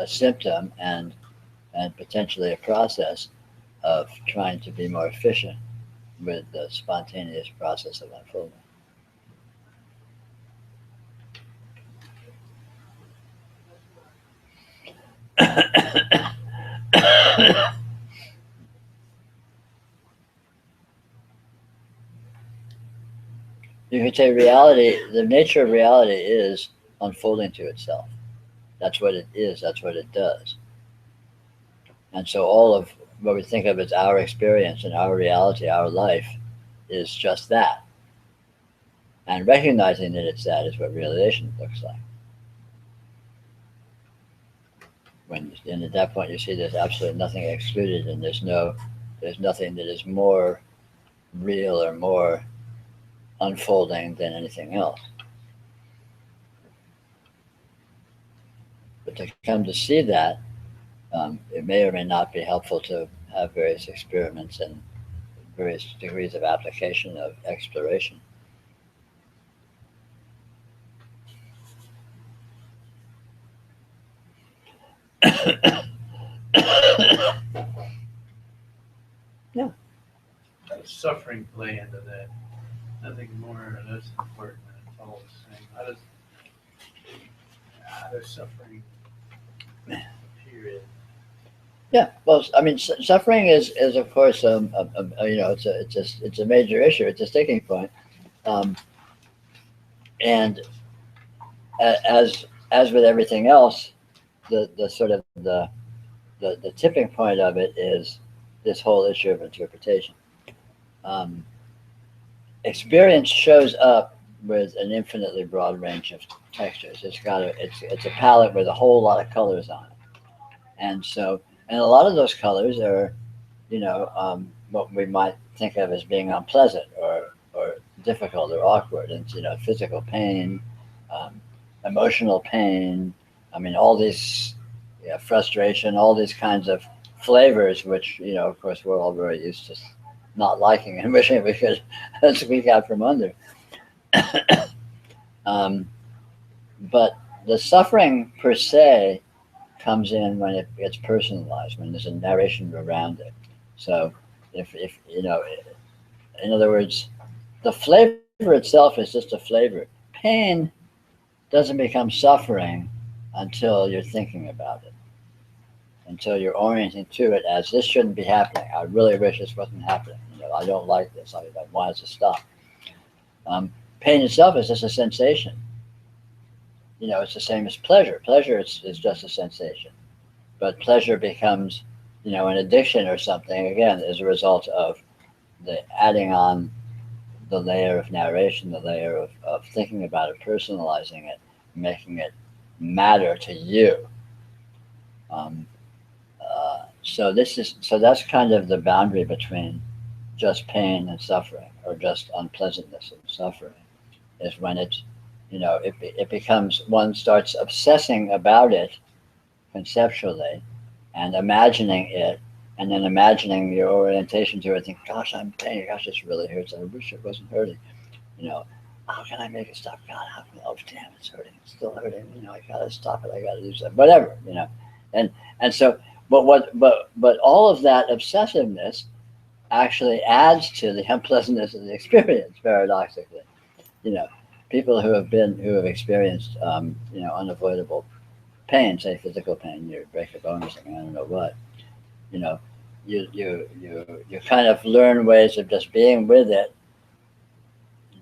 symptom and potentially a process of trying to be more efficient with the spontaneous process of unfoldment. You could say reality, the nature of reality is unfolding to itself. That's what it is, that's what it does. And so all of what we think of as our experience and our reality, our life, is just that. And recognizing that it's that is what realization looks like. And at that point you see there's absolutely nothing excluded, and there's nothing that is more real or more unfolding than anything else. But to come to see that, it may or may not be helpful to have various experiments and various degrees of application of exploration. How does suffering play into that? Nothing more or less important. It's all the same. How does suffering appear Yeah, well, I mean, suffering is of course, you know, it's a major issue. It's a sticking point, um, and as with everything else, the sort of the tipping point of it is this whole issue of interpretation. Um, Experience shows up with an infinitely broad range of textures. It's a palette with a whole lot of colors on it, and so and a lot of those colors are, you know, what we might think of as being unpleasant or difficult or awkward, and you know, physical pain, um, emotional pain. I mean, all these, yeah, frustration, all these kinds of flavors, which you know, of course, we're all very used to not liking and wishing we could squeak out from under. um, but the suffering per se comes in when it gets personalized, when there's a narration around it. So, if you know, in other words, the flavor itself is just a flavor. Pain doesn't become suffering until you're thinking about it, until you're orienting to it as this shouldn't be happening. I really wish this wasn't happening. You know, I don't like this. I want it to stop. Pain itself is just a sensation. You know, it's the same as pleasure. Pleasure is just a sensation, but pleasure becomes, you know, an addiction or something again as a result of the adding on the layer of narration, the layer of thinking about it, personalizing it, making it matter to you. Um, so that's kind of the boundary between just pain and suffering, or just unpleasantness and suffering, is when it's, you know, it becomes, one starts obsessing about it conceptually and imagining it, and then imagining your orientation to it, think, gosh, I'm in pain, gosh, this really hurts, I wish it wasn't hurting. You know, how can I make it stop? God, how can, oh damn, it's hurting, it's still hurting, you know, I gotta stop it, I gotta do something, whatever, you know. And so, but all of that obsessiveness actually adds to the unpleasantness of the experience, paradoxically. You know, people who have experienced, you know, unavoidable pain, say physical pain, you break a bone or something, I don't know what, you know, you kind of learn ways of just being with it,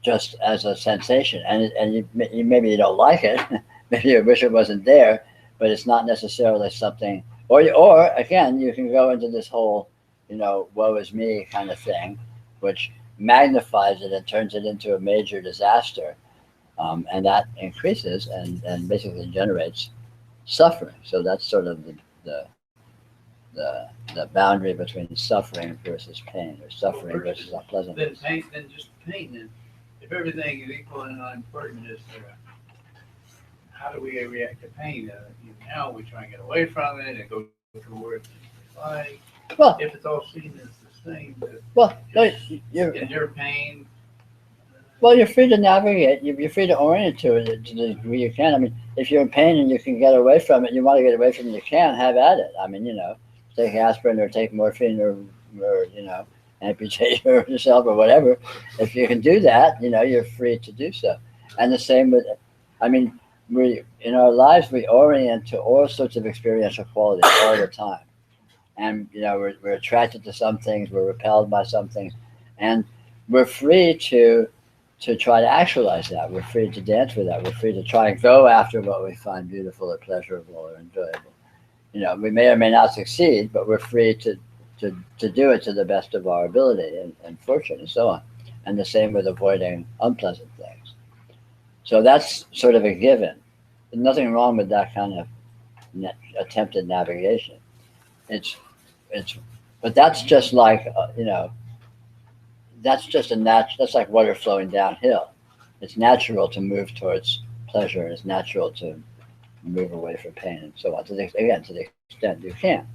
just as a sensation, and you maybe you don't like it, maybe you wish it wasn't there, but it's not necessarily something. Or again, you can go into this whole, you know, woe is me kind of thing, which magnifies it and turns it into a major disaster, and that increases and basically generates suffering. So that's sort of the the boundary between suffering versus pain, or suffering versus unpleasantness. Then just pain. Then, if everything is equal and unimportant, is how do we react to pain? Now we try and get away from it and go towards like. Well, if it's all seen as the same, well, no, in your pain. Well, you're free to navigate. You're free to orient to it to the degree you can. I mean, if you're in pain and you can get away from it, you want to get away from it, you can, have at it. I mean, you know, take aspirin or take morphine or you know, amputate yourself or whatever. If you can do that, you know, you're free to do so. And the same with, I mean, we in our lives we orient to all sorts of experiential qualities all the time, and you know, we're attracted to some things, we're repelled by some things, and we're free to try to actualize that. We're free to dance with that. We're free to try and go after what we find beautiful or pleasurable or enjoyable. You know, we may or may not succeed, but we're free to do it to the best of our ability and fortune and so on. And the same with avoiding unpleasant things. So that's sort of a given. There's nothing wrong with that kind of attempted navigation. It's, but that's just like, you know, that's just that's like water flowing downhill. It's natural to move towards pleasure, and it's natural to move away from pain and so on. To the extent you can.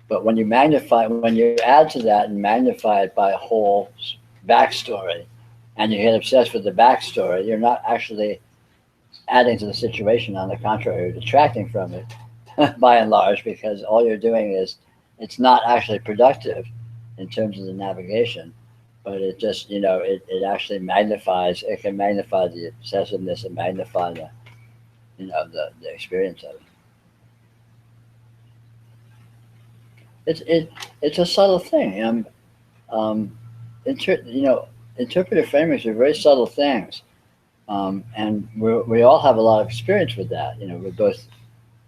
But when you add to that and magnify it by a whole backstory, and you get obsessed with the backstory, you're not actually adding to the situation. On the contrary, you're detracting from it, by and large, because all you're doing is, it's not actually productive in terms of the navigation, but it just, you know, it actually magnifies, it can magnify the obsessiveness and magnify the, you know, the experience of it. it's a subtle thing. Interpretive frameworks are very subtle things, and we all have a lot of experience with that. We're both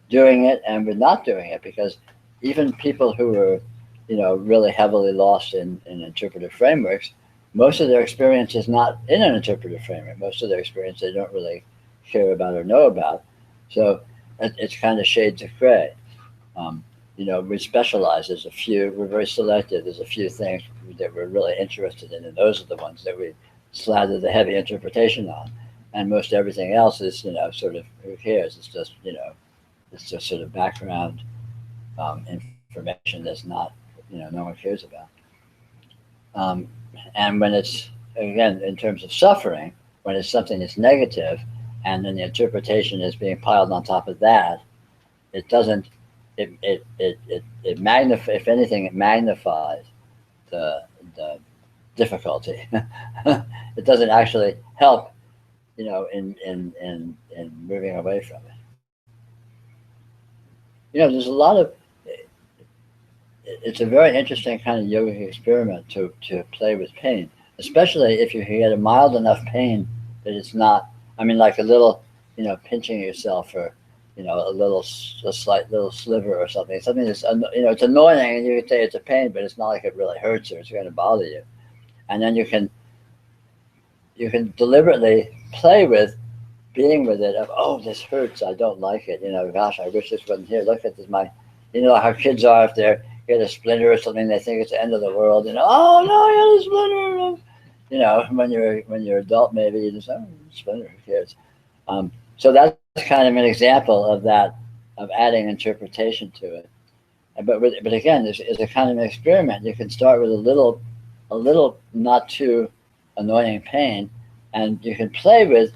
doing it and we're not doing it, because even people who are, really heavily lost in interpretive frameworks, most of their experience is not in an interpretive framework. Most of their experience they don't really care about or know about. So it's kind of shades of gray. We specialize. There's a few. We're very selective. There's a few things that we're really interested in, and those are the ones that we slather the heavy interpretation on. And most everything else is, sort of, who cares? It's just, it's just sort of background information that's not, no one cares about. And when it's, again, in terms of suffering, when it's something that's negative, and then the interpretation is being piled on top of that, it doesn't. It magnifies. If anything, it magnifies the difficulty. It doesn't actually help, in moving away from it. There's a lot of. It's a very interesting kind of yogic experiment to play with pain, especially if you can get a mild enough pain that it's not. I mean, like a little, pinching yourself, or a slight little sliver or something that's, it's annoying, and you can say it's a pain, but it's not like it really hurts or it's going to bother you. And then you can deliberately play with being with it, of, oh, this hurts, I don't like it, gosh, I wish this wasn't here, look at this, how kids are, if they get a splinter or something, they think it's the end of the world, oh no, I got a splinter. When you're adult, maybe you just, oh, splinter, who cares? So that's kind of an example of that, of adding interpretation to it. But again, it's a kind of an experiment. You can start with a little not too annoying pain, and you can play with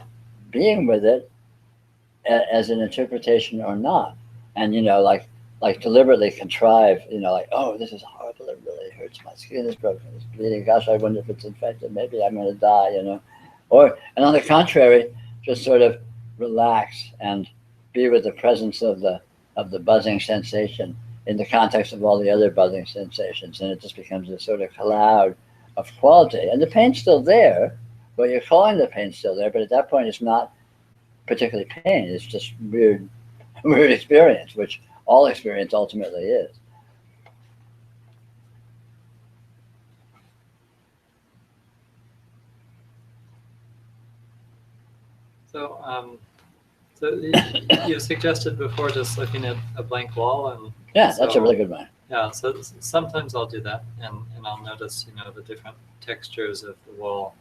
being with it as an interpretation or not. And like deliberately contrive, oh, this is horrible, it really hurts, my skin is broken, it's bleeding, gosh, I wonder if it's infected, maybe I'm going to die, and on the contrary, just sort of relax and be with the presence of the buzzing sensation in the context of all the other buzzing sensations, and it just becomes a sort of cloud of quality. And the pain's still there, but you're calling the pain still there, but at that point it's not particularly pain, it's just weird experience, which all experience ultimately is. So you suggested before just looking at a blank wall, and yeah, that's a really good one. Yeah, so sometimes I'll do that, and I'll notice the different textures of the wall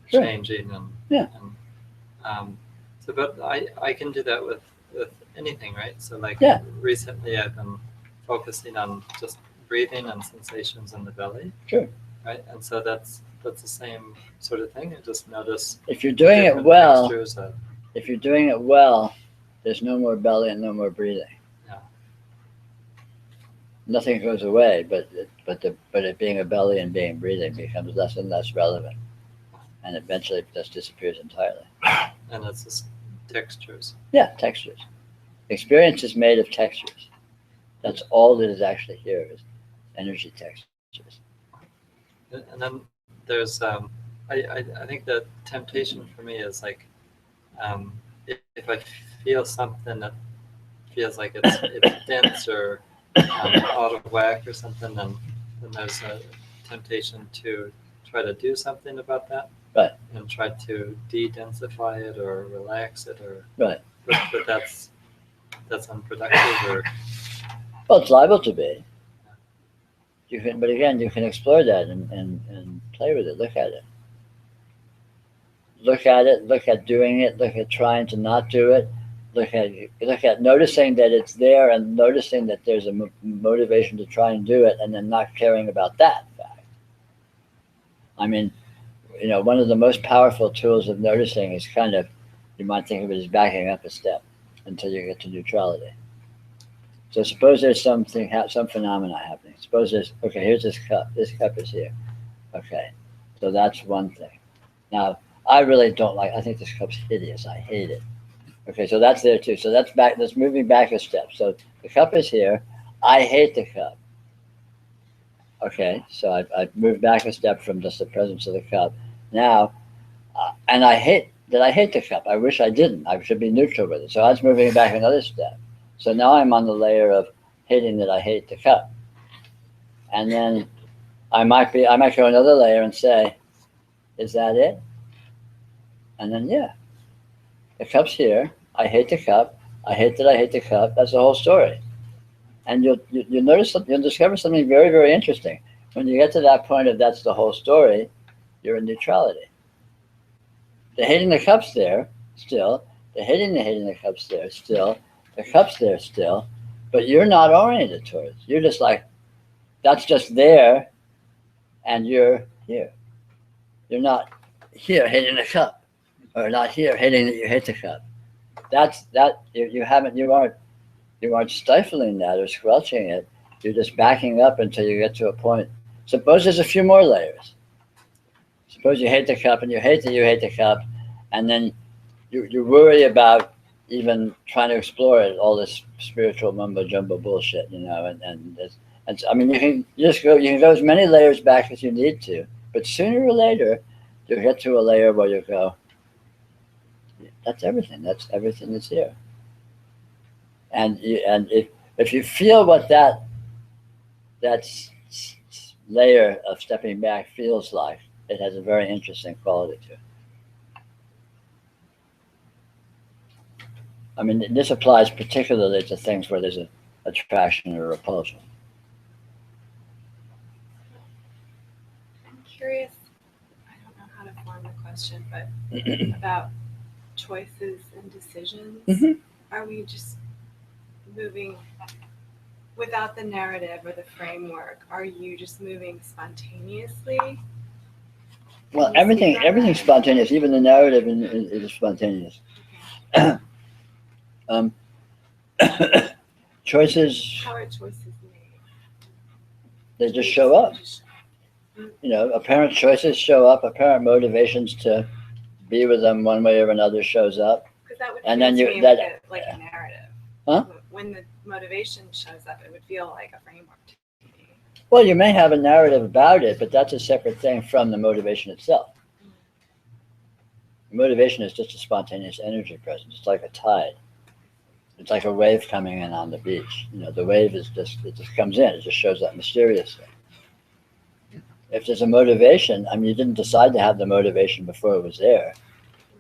changing, and yeah, and but I can do that with anything, right? So like recently I've been focusing on just breathing and sensations in the belly, right? And so that's the same sort of thing. I just notice if you're doing it well. If you're doing it well, there's no more belly and no more breathing. Yeah. Nothing goes away, but it being a belly and being breathing becomes less and less relevant, and eventually it just disappears entirely. And it's just textures. Yeah, textures. Experience is made of textures. That's all that is actually here, is energy textures. And then there's I think the temptation for me is like, if I feel something that feels like it's dense or out of whack or something, then there's a temptation to try to do something about that, right? And try to de-densify it or relax it, or right. But that's unproductive, or well, it's liable to be. You can, but again, you can explore that and play with it. Look at it. Look at it. Look at doing it. Look at trying to not do it. Look at noticing that it's there, and noticing that there's a motivation to try and do it, and then not caring about that fact. I mean, one of the most powerful tools of noticing is kind of, you might think of it as backing up a step until you get to neutrality. So suppose there's some phenomena happening. Suppose there's, okay, here's this cup. This cup is here. Okay, so that's one thing. Now, I really don't I think this cup's hideous. I hate it. Okay, so that's there too. So that's moving back a step. So the cup is here. I hate the cup. Okay, so I've moved back a step from just the presence of the cup. Now, and I hate the cup. I wish I didn't. I should be neutral with it. So I was moving back another step. So now I'm on the layer of hating that I hate the cup. And then I might go another layer and say, is that it? And then, yeah, the cup's here. I hate the cup. I hate that I hate the cup. That's the whole story. And you'll notice, you'll discover something very, very interesting. When you get to that point of that's the whole story, you're in neutrality. The hating the cup's there still. The hating the cup's there still. The cup's there still. But you're not oriented towards. You're just like, that's just there, and you're here. You're not here hating the cup, or not here hating that you hate the cup. You aren't stifling that or squelching it. You're just backing up until you get to a point. Suppose there's a few more layers. Suppose you hate the cup and you hate that you hate the cup, and then you worry about even trying to explore it, all this spiritual mumbo jumbo bullshit, and I mean, you can go as many layers back as you need to, but sooner or later you'll get to a layer where you go, that's everything that's here. And if you feel what that layer of stepping back feels like, it has a very interesting quality to it. I mean, this applies particularly to things where there's an attraction or repulsion. I'm curious, I don't know how to form the question, but about choices and decisions. Mhm. Are we just moving without the narrative or the framework? Are you just moving spontaneously? Well, Can you speak on everything's that? spontaneous. Even the narrative is spontaneous. Choices, How are choices made? they just show up. Apparent choices show up. Apparent motivations to be with them one way or another shows up. Because that would And feel then to you- me that- like a narrative. Huh? When the motivation shows up, it would feel like a framework to me. Well, you may have a narrative about it, but that's a separate thing from the motivation itself. Motivation is just a spontaneous energy presence. It's like a tide. It's like a wave coming in on the beach. The wave it just comes in. It just shows up mysteriously. If there's a motivation, I mean, you didn't decide to have the motivation before it was there.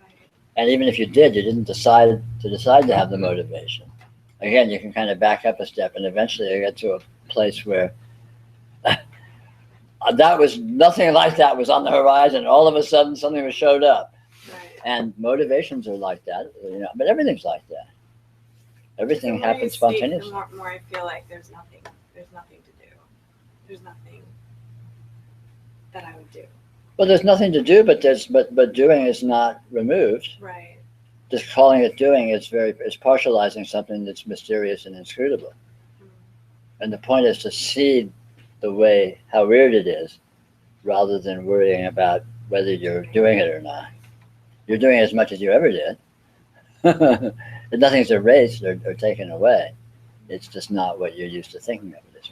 Right. And even if you did, you didn't decide to have the motivation. Again, you can kind of back up a step, and eventually you get to a place where that was nothing like that was on the horizon. All of a sudden, something showed up. Right. And motivations are like that, but everything's like that. Everything The more you happens speak, spontaneously. The more I feel like there's nothing to do. There's nothing that I would do. Well, there's nothing to do, but doing is not removed. Right. Just calling it doing is partializing something that's mysterious and inscrutable. And the point is to see how weird it is, rather than worrying about whether you're doing it or not. You're doing as much as you ever did. Nothing's erased or taken away. It's just not what you're used to thinking of it as.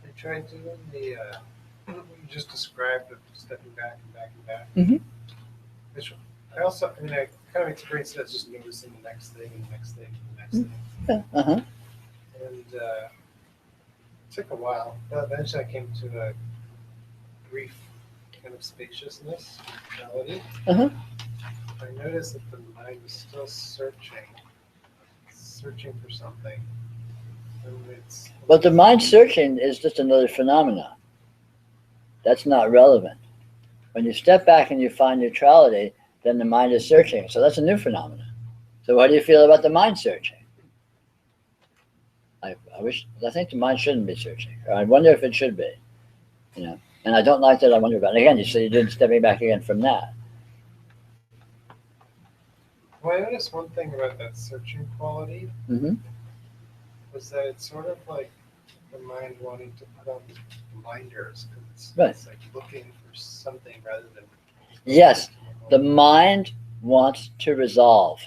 I tried doing what you just described of stepping back and back and back. Mhm. Which I kind of experienced it as just noticing the next thing and the next thing and the next thing. Yeah, uh-huh. And it took a while, but eventually I came to a brief kind of spaciousness, reality. Uh-huh. I noticed that the mind was still searching for something. But the mind searching is just another phenomenon. That's not relevant. When you step back and you find neutrality, then the mind is searching. So that's a new phenomenon. So what do you feel about the mind searching? I think the mind shouldn't be searching. Or I wonder if it should be. you know. And I don't like that. I wonder about it. Again, so you didn't stepping back again from that. Well, I noticed one thing about that searching quality Mm-hmm. was that it's sort of like the mind wanting to put on blinders because Right. it's like looking for something rather than. Yes, the mind wants to resolve,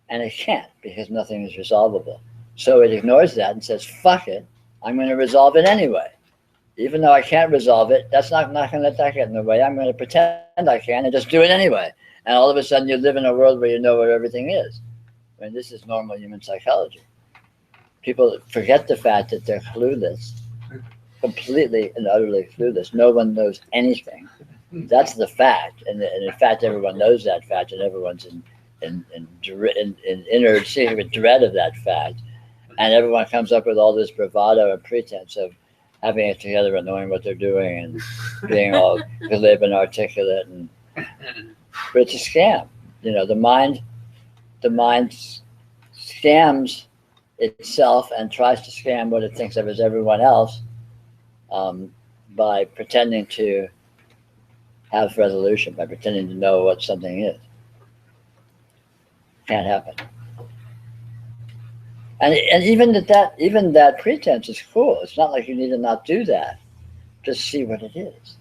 and it can't because nothing is resolvable. So it ignores that and says, "Fuck it, I'm going to resolve it anyway." Even though I can't resolve it, that's not going to let that get in the way. I'm going to pretend I can and just do it anyway. And all of a sudden, you live in a world where you know where everything is. I mean, this is normal human psychology. People forget the fact that they're clueless, completely and utterly clueless. No one knows anything. That's the fact, and in fact, everyone knows that fact, and everyone's in inner secret dread of that fact, and everyone comes up with all this bravado and pretense of having it together and knowing what they're doing and being all glib and articulate, but it's a scam. You know, the mind scams itself and tries to scam what it thinks of as everyone else by pretending to have resolution, by pretending to know what something is. Can't happen. And even that pretense is cool. It's not like you need to not do that. Just see what it is.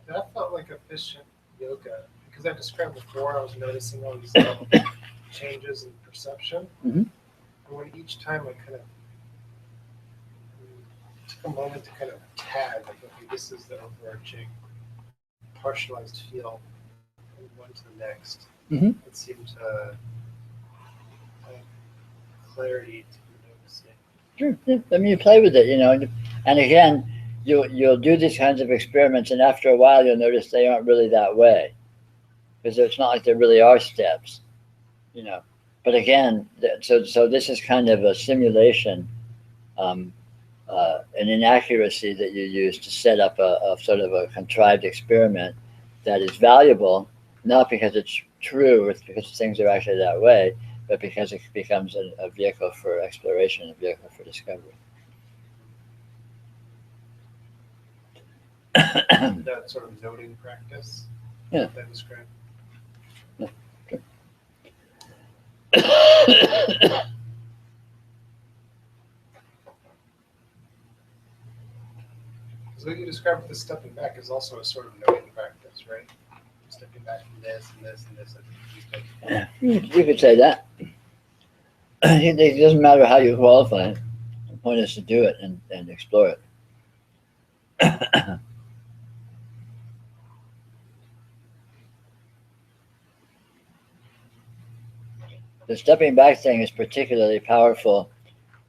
That felt like efficient yoga because I described before. I was noticing all these little changes in perception, Mhm. and when each time I kind of took a moment to kind of tag, like, okay, this is the overarching partialized feel, and one to the next. Mhm. It seemed to have clarity to noticing. Sure. Yeah. I mean, you play with it, you know, and again, you'll do these kinds of experiments, and after a while, you'll notice they aren't really that way, because it's not like there really are steps, you know. But again, so this is kind of a simulation, an inaccuracy that you use to set up a sort of a contrived experiment that is valuable, not because it's true, it's because things are actually that way, but because it becomes a vehicle for exploration, a vehicle for discovery. That sort of noting practice. Yeah. That described. Yeah, sure. Because what you described with the stepping back is also a sort of noting practice, right? Stepping back from this and this and this. Yeah, you could say that. It doesn't matter how you qualify it. The point is to do it and explore it. The stepping back thing is particularly powerful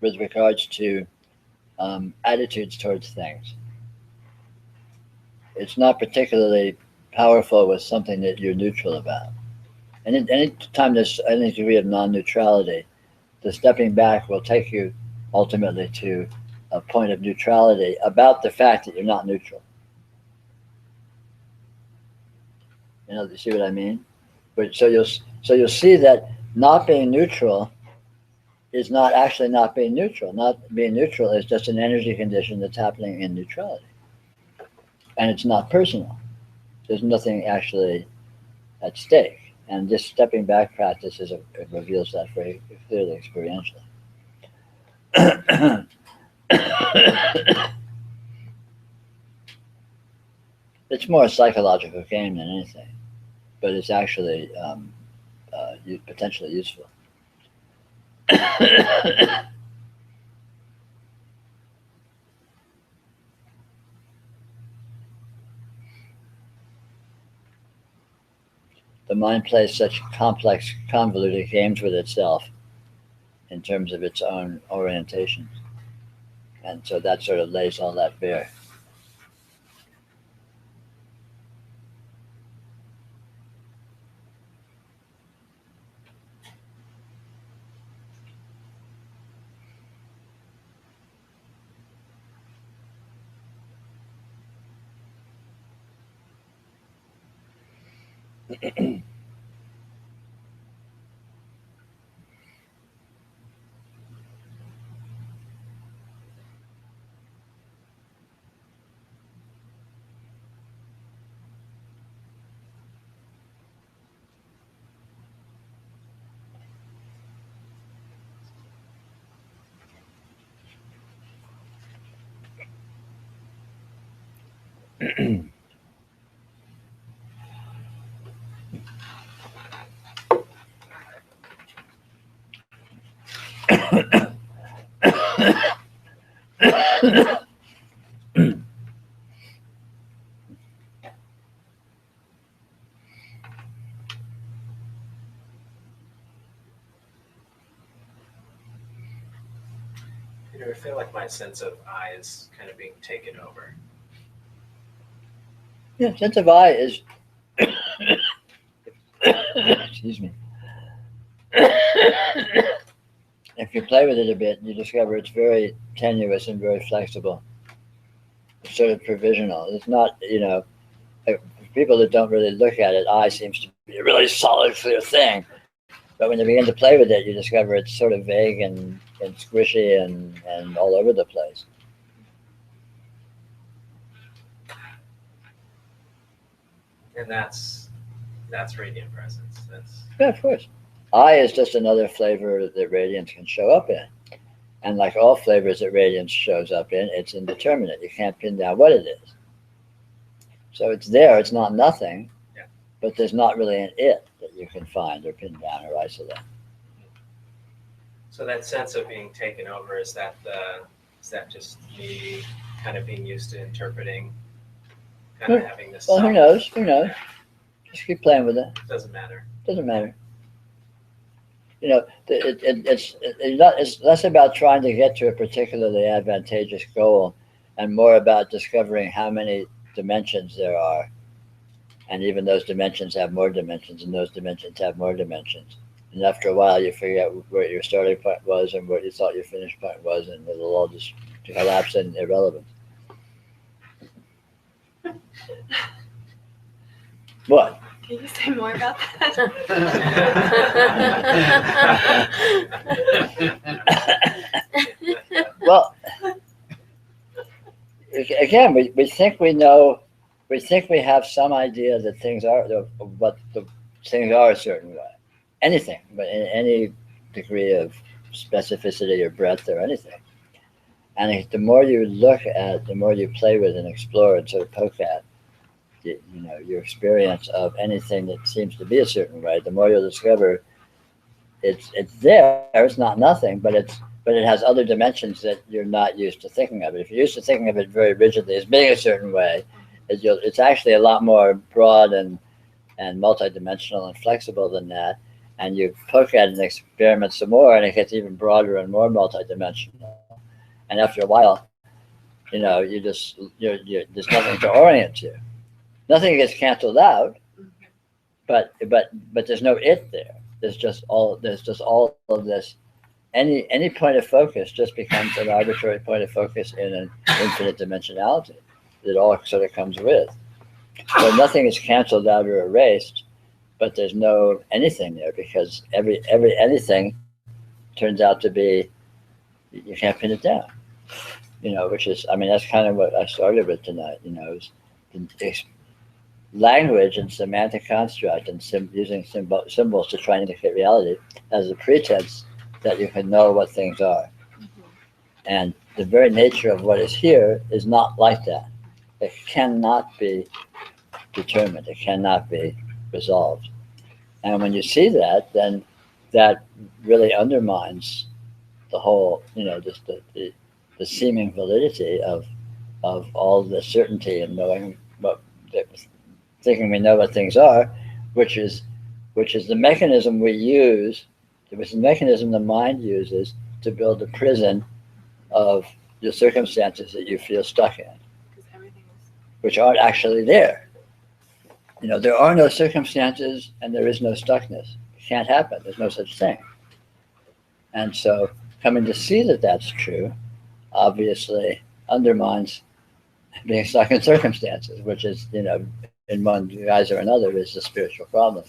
with regards to attitudes towards things. It's not particularly powerful with something that you're neutral about. And any time there's any degree of non-neutrality, the stepping back will take you ultimately to a point of neutrality about the fact that you're not neutral. You know, you see what I mean? But so you'll see that not being neutral is not actually not being neutral. Not being neutral is just an energy condition that's happening in neutrality, and it's not personal. There's nothing actually at stake. And this stepping back practice it reveals that very clearly experientially. It's more a psychological game than anything, but it's actually potentially useful. The mind plays such complex, convoluted games with itself in terms of its own orientations. And so that sort of lays all that bare. I feel like my sense of I is kind of being taken over. Yeah, sense of I is, excuse me. If you play with it a bit, you discover it's very tenuous and very flexible. It's sort of provisional. It's not, people that don't really look at it, I seems to be a really solid, clear thing. But when you begin to play with it, you discover it's sort of vague and squishy and all over the place. And that's radiant presence. Yeah, of course. I is just another flavor that radiance can show up in. And like all flavors that radiance shows up in, it's indeterminate. You can't pin down what it is. So it's there, it's not nothing, yeah. But there's not really an it that you can find or pin down or isolate. So that sense of being taken over, is that just me kind of being used to interpreting, kind of having this? Well, who knows? Who knows? Just keep playing with it. Doesn't matter. Doesn't matter. It's less about trying to get to a particularly advantageous goal and more about discovering how many dimensions there are. And even those dimensions have more dimensions, and those dimensions have more dimensions. And after a while, you figure out where your starting point was and what you thought your finish point was, and it'll all just collapse in irrelevance. What? Can you say more about that? Well, again, we think we know, we think we have some idea that things are, what the things are a certain way. Anything, but in any degree of specificity or breadth or anything. And the more you look at, the more you play with and explore and sort of poke at, your experience of anything that seems to be a certain way, the more you'll discover it's there. It's not nothing, but it has other dimensions that you're not used to thinking of it. If you're used to thinking of it very rigidly as being a certain way, it's actually a lot more broad and multidimensional and flexible than that. And you poke at it and experiment some more, and it gets even broader and more multidimensional. And after a while, there's nothing to orient to. Nothing gets canceled out, but there's no it there. There's just all of this. Any point of focus just becomes an arbitrary point of focus in an infinite dimensionality that all sort of comes with. So nothing is canceled out or erased, but there's no anything there, because every anything turns out to be, you can't pin it down. Which is, that's kind of what I started with tonight. Is language and semantic construct and using symbols to try and indicate reality as a pretense that you can know what things are. And the very nature of what is here is not like that. It cannot be determined. It cannot be resolved. And when you see that, then that really undermines the whole, just the seeming validity of all the certainty and knowing thinking we know what things are, which is the mechanism we use, which is the mechanism the mind uses to build a prison of the circumstances that you feel stuck in, which aren't actually there. There are no circumstances and there is no stuckness. It can't happen. There's no such thing. And so coming to see that that's true obviously undermines being stuck in circumstances, which is, in one guise or another, is a spiritual problem.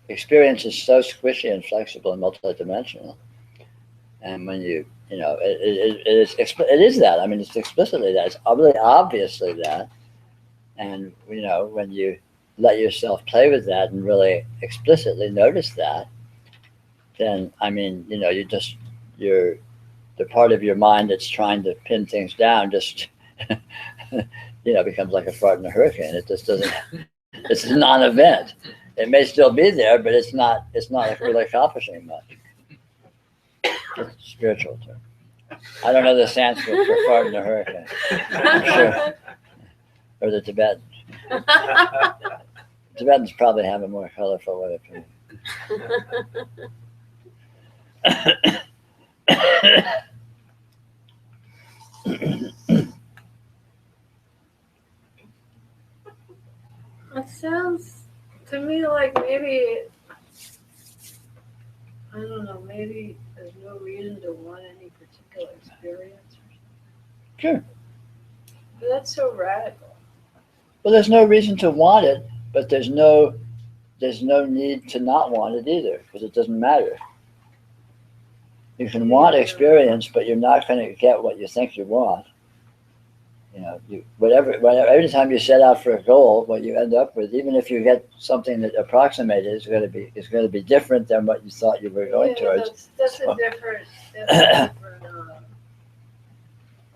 Experience is so squishy and flexible and multidimensional. And when it is that. It's explicitly that. It's obviously that. And when you let yourself play with that and really explicitly notice that, then I mean, you know, you're the part of your mind that's trying to pin things down just you know, becomes like a fart in a hurricane. It just doesn't. It's a non-event. It may still be there, but it's not like really accomplishing much. It's a spiritual term. I don't know the Sanskrit for fart in a hurricane. I'm sure. Or the Tibetan. Tibetans probably have a more colorful way of putting it. It sounds to me like maybe, I don't know, maybe there's no reason to want any particular experience or something. Sure. But that's so radical. Well, there's no reason to want it, but there's no need to not want it either, because it doesn't matter. You can want experience, but you're not going to get what you think you want. You know, whatever. Every time you set out for a goal, what you end up with, even if you get something that approximates it, is going to be different than what you thought you were going towards. That's a different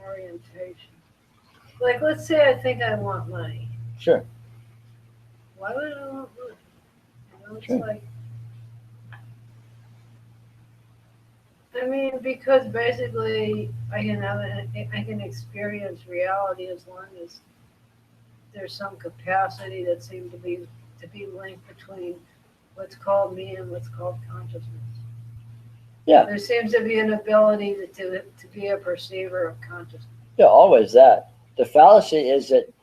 orientation. Like, let's say I think I want money. Sure. Why would I want money? You know, it's Sure. like, I mean, because basically I can experience reality as long as there's some capacity that seems to be linked between what's called me and what's called consciousness. Yeah. There seems to be an ability to be a perceiver of consciousness. Yeah, always that. The fallacy is that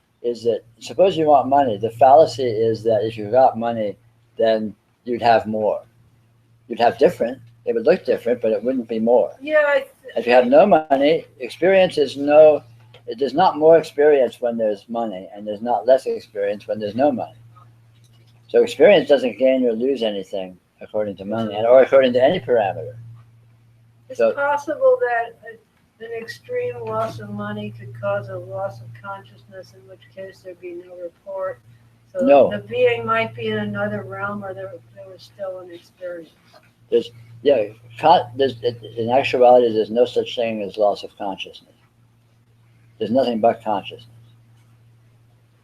suppose you want money. The fallacy is that if you got money, then you'd have more. You'd have different. It would look different, but it wouldn't be more. Yeah. If you have no money, experience is no. There's not more experience when there's money, and there's not less experience when there's no money. So experience doesn't gain or lose anything according to money, or according to any parameter. It's So- possible that an extreme loss of money could cause a loss of consciousness, in which case there'd be no report. So No. the being might be in another realm, or there was still an experience. Yeah, in actuality, there's no such thing as loss of consciousness. There's nothing but consciousness.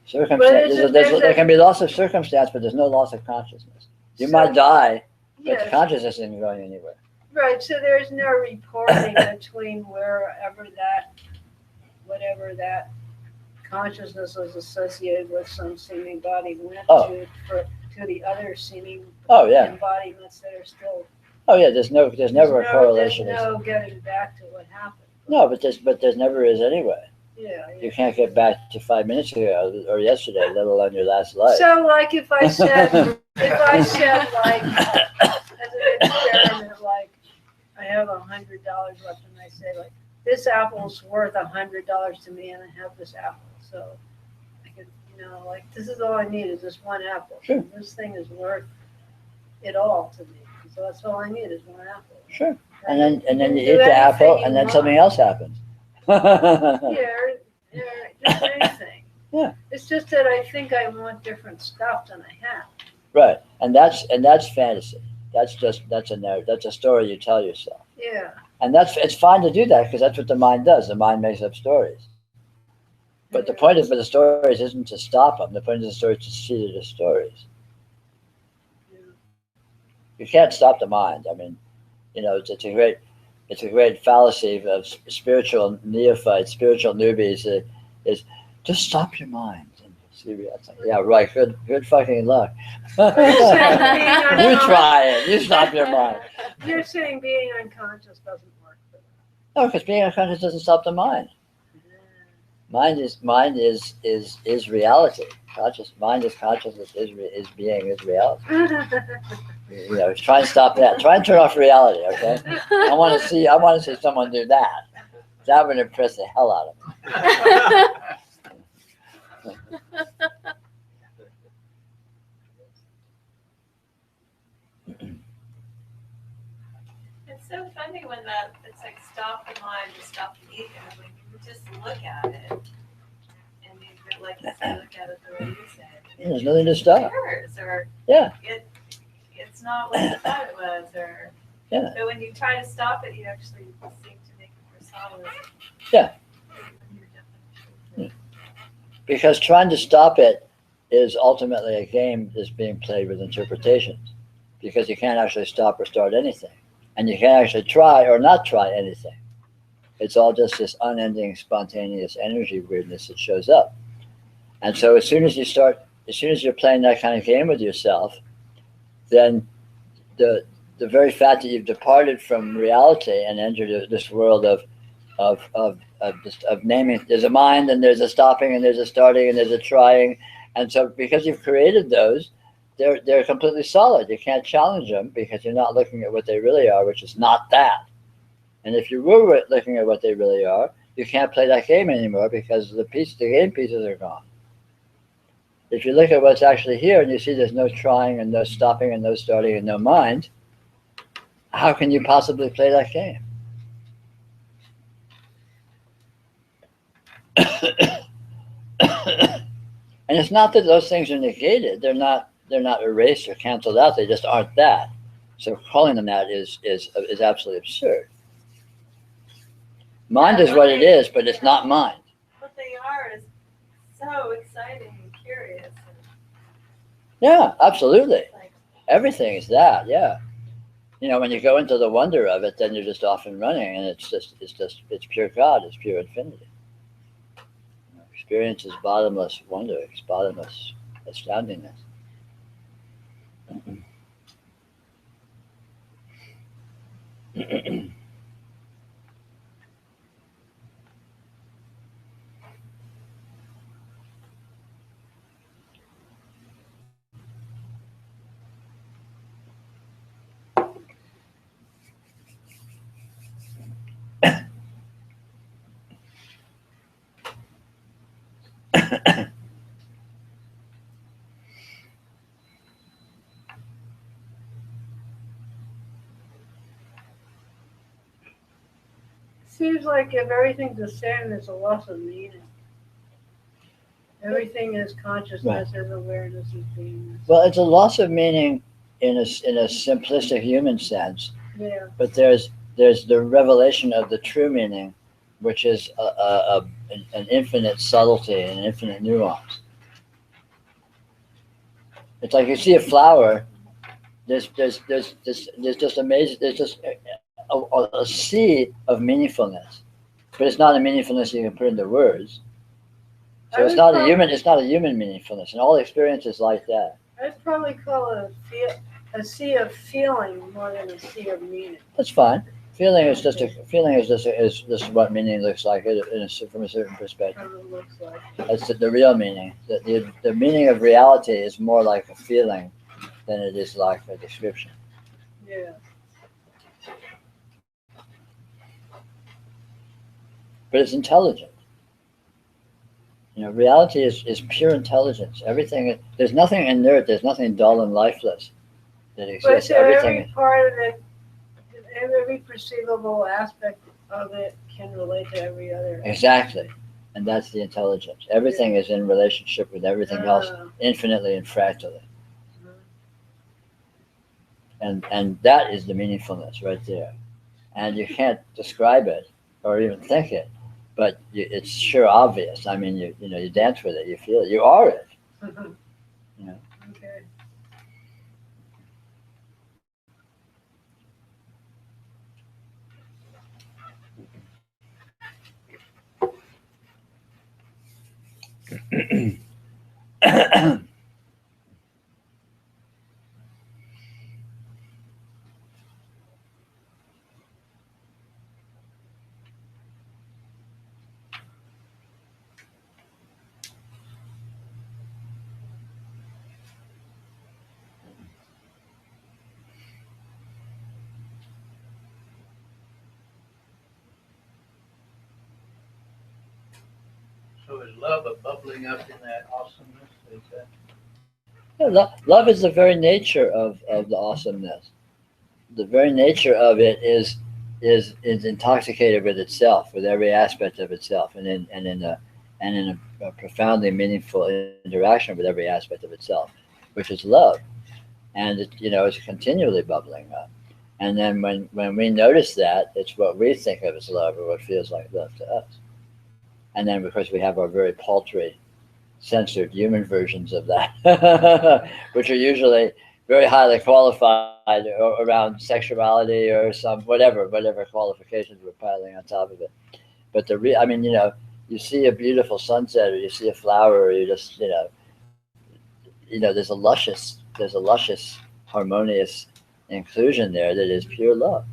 Circumstance. There can be loss of circumstance, but there's no loss of consciousness. You might die, but the Yes, consciousness isn't going anywhere. right. So there's no reporting between whatever that consciousness was associated with some seeming body went to the other seeming embodiments that are still. Oh yeah, there's never a correlation. There's no getting back to what happened. No, but there's never is anyway. Yeah. You can't get back to 5 minutes ago or yesterday, let alone your last life. So, like, if I said, like, as an experiment, like, I have $100 left, and I say, like, this apple's worth $100 to me, and I have this apple, so I could, like, this is all I need is this one apple. Sure. This thing is worth it all to me. So that's all I need is one apple. Sure. And then you do eat the apple, anything and you then want. something else happens. Yeah, just anything. Yeah. It's just that I think I want different stuff than I have. Right, and that's fantasy. That's a narrative. That's a story you tell yourself. Yeah. And it's fine to do that because that's what the mind does. The mind makes up stories. But the point of the stories isn't to stop them. The point of the stories is to see that they're stories. You can't stop the mind. I mean, it's a great fallacy of spiritual neophytes, spiritual newbies. Is just stop your mind and see reality. Yeah, right. Good fucking luck. You try it. You stop your mind. You're saying being unconscious doesn't work for them. No, because being unconscious doesn't stop the mind. Mind is reality. Mind is consciousness. Is being is reality. Try and stop that. Try and turn off reality. Okay. I want to see someone do that. That would impress the hell out of me. It's so funny when it's like stop the mind or stop the ego. When you just look at it, and you like you say, look at it the way you said. There's nothing to stop. Or Yeah. it's not what you thought it was, or Yeah. So when you try to stop it, you actually seem to make it more solid. Yeah. Your definition. Because trying to stop it is ultimately a game that's being played with interpretations. Because you can't actually stop or start anything. And you can't actually try or not try anything. It's all just this unending spontaneous energy weirdness that shows up. And so as soon as you're playing that kind of game with yourself, then the very fact that you've departed from reality and entered this world of naming, there's a mind and there's a stopping and there's a starting and there's a trying, and so because you've created those, they're completely solid. You can't challenge them because you're not looking at what they really are, which is not that. And if you were looking at what they really are, you can't play that game anymore because the game pieces are gone. If you look at what's actually here and you see there's no trying and no stopping and no starting and no mind, how can you possibly play that game? And it's not that those things are negated. They're not erased or canceled out. They just aren't that. So calling them that is absolutely absurd. Mind is what it is, but it's not mind. What they are is so exciting and curious. Yeah, absolutely. Like, Everything is that, yeah. You know, when you go into the wonder of it, then you're just off and running, and it's pure God, it's pure infinity. Experience is bottomless wonder, it's bottomless astoundingness. Seems like if everything's the same, there's a loss of meaning. Everything is consciousness, is awareness, is beingness. Well, it's a loss of meaning in a simplistic human sense, Yeah. but there's the revelation of the true meaning, which is an infinite subtlety and an infinite nuance. It's like you see a flower. There's just amazing. There's just a sea of meaningfulness, but it's not a meaningfulness you can put into words. So it's not a human. It's not a human meaningfulness, and all experience is like that. I'd probably call it a sea of feeling more than a sea of meaning. That's fine. Feeling is just what meaning looks like from a certain perspective. How it looks like. That's the real meaning. The meaning of reality is more like a feeling than it is like a description. Yeah. But it's intelligent. You know, reality is pure intelligence. Everything. There's nothing inert. There's nothing dull and lifeless that exists. But every part of it, every perceivable aspect of it can relate to every other. Exactly. And that's the intelligence. Everything is in relationship with everything else infinitely and fractally. And that is the meaningfulness right there. And you can't describe it or even think it, but it's sure obvious. I mean, you dance with it, you feel it, you are it. You know. Okay. So is love a bubbling up in that awesomeness? Is that? Yeah, love is the very nature of the awesomeness. The very nature of it is intoxicated with itself, with every aspect of itself, and in a profoundly meaningful interaction with every aspect of itself, which is love, and it's continually bubbling up. And then when we notice that, it's what we think of as love, or what feels like love to us. And then, of course, we have our very paltry, censored human versions of that, which are usually very highly qualified around sexuality or some whatever qualifications we're piling on top of it. But I mean, you see a beautiful sunset, or you see a flower, or you just, there's a luscious, harmonious inclusion there that is pure love.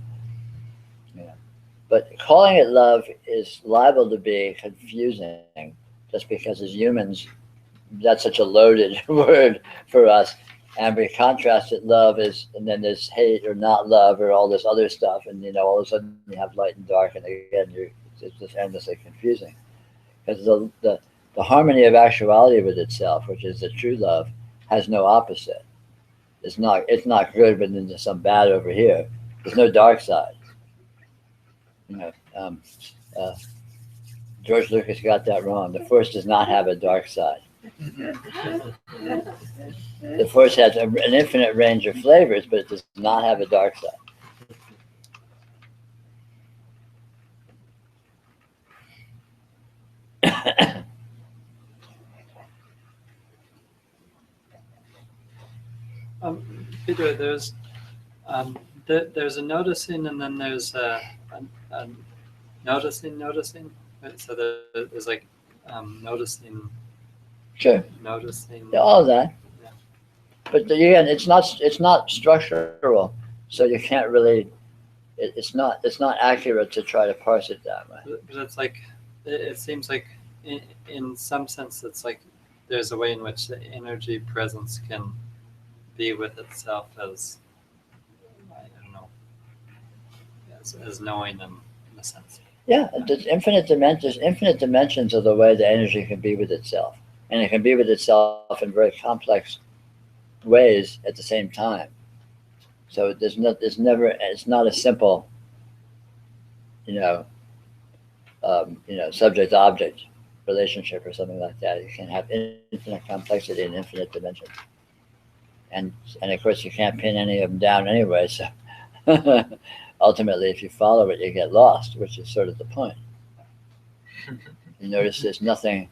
But calling it love is liable to be confusing, just because as humans, that's such a loaded word for us. And we contrast it, love is, and then there's hate or not love or all this other stuff. And, all of a sudden you have light and dark. And again, it's just endlessly confusing. Because the harmony of actuality with itself, which is the true love, has no opposite. It's not good, but then there's some bad over here. There's no dark side. George Lucas got that wrong. The Force does not have a dark side. The Force has an infinite range of flavors, but it does not have a dark side. Peter, there's a noticing, and then there's a noticing. Right? So there's like noticing. Sure. Noticing. Yeah, all of that. Yeah. But again, it's not structural, so you can't really. It's not accurate to try to parse it that way. But it's like it seems like in some sense it's like there's a way in which the energy presence can be with itself as, I don't know, as knowing in a sense. Yeah, there's infinite dimensions of the way the energy can be with itself, and it can be with itself in very complex ways at the same time. So it's not a simple, subject-object relationship or something like that. You can have infinite complexity and infinite dimensions. And of course, you can't pin any of them down anyway. So ultimately, if you follow it, you get lost, which is sort of the point. You notice there's nothing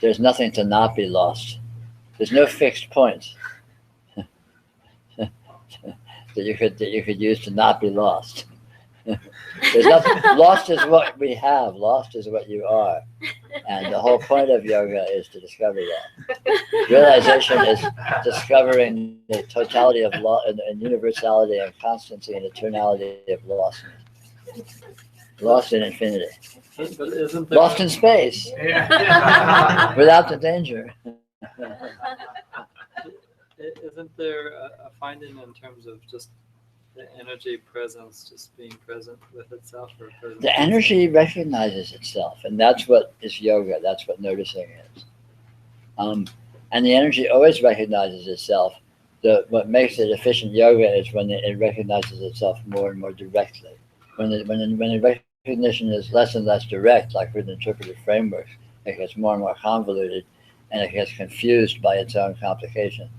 to not be lost. There's no fixed point that you could use to not be lost. There's nothing. Lost is what we have. Lost is what you are. And the whole point of yoga is to discover that. Realization is discovering the totality of law and universality and constancy and eternality of lostness. Lost in infinity. But isn't there, Lost in space. Without the danger. Isn't there a finding in terms of just the energy presence just being present with itself? Or The energy recognizes itself, and that's what is yoga. That's what noticing is. And the energy always recognizes itself. What makes it efficient yoga is when it recognizes itself more and more directly. When the recognition is less and less direct, like with interpretive frameworks, it gets more and more convoluted, and it gets confused by its own complications.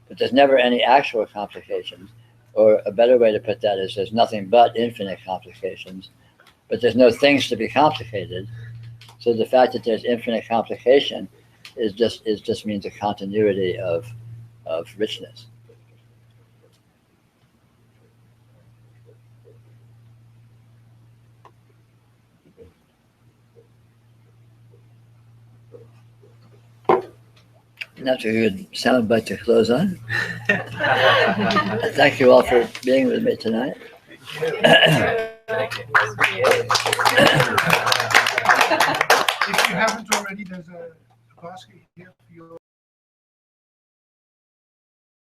But there's never any actual complications. Or a better way to put that is there's nothing but infinite complications, but there's no things to be complicated. So the fact that there's infinite complication just means a continuity of richness. And that's a good soundbite to close on. Thank you all for being with me tonight. Thank you. If you haven't already, there's a basket here for your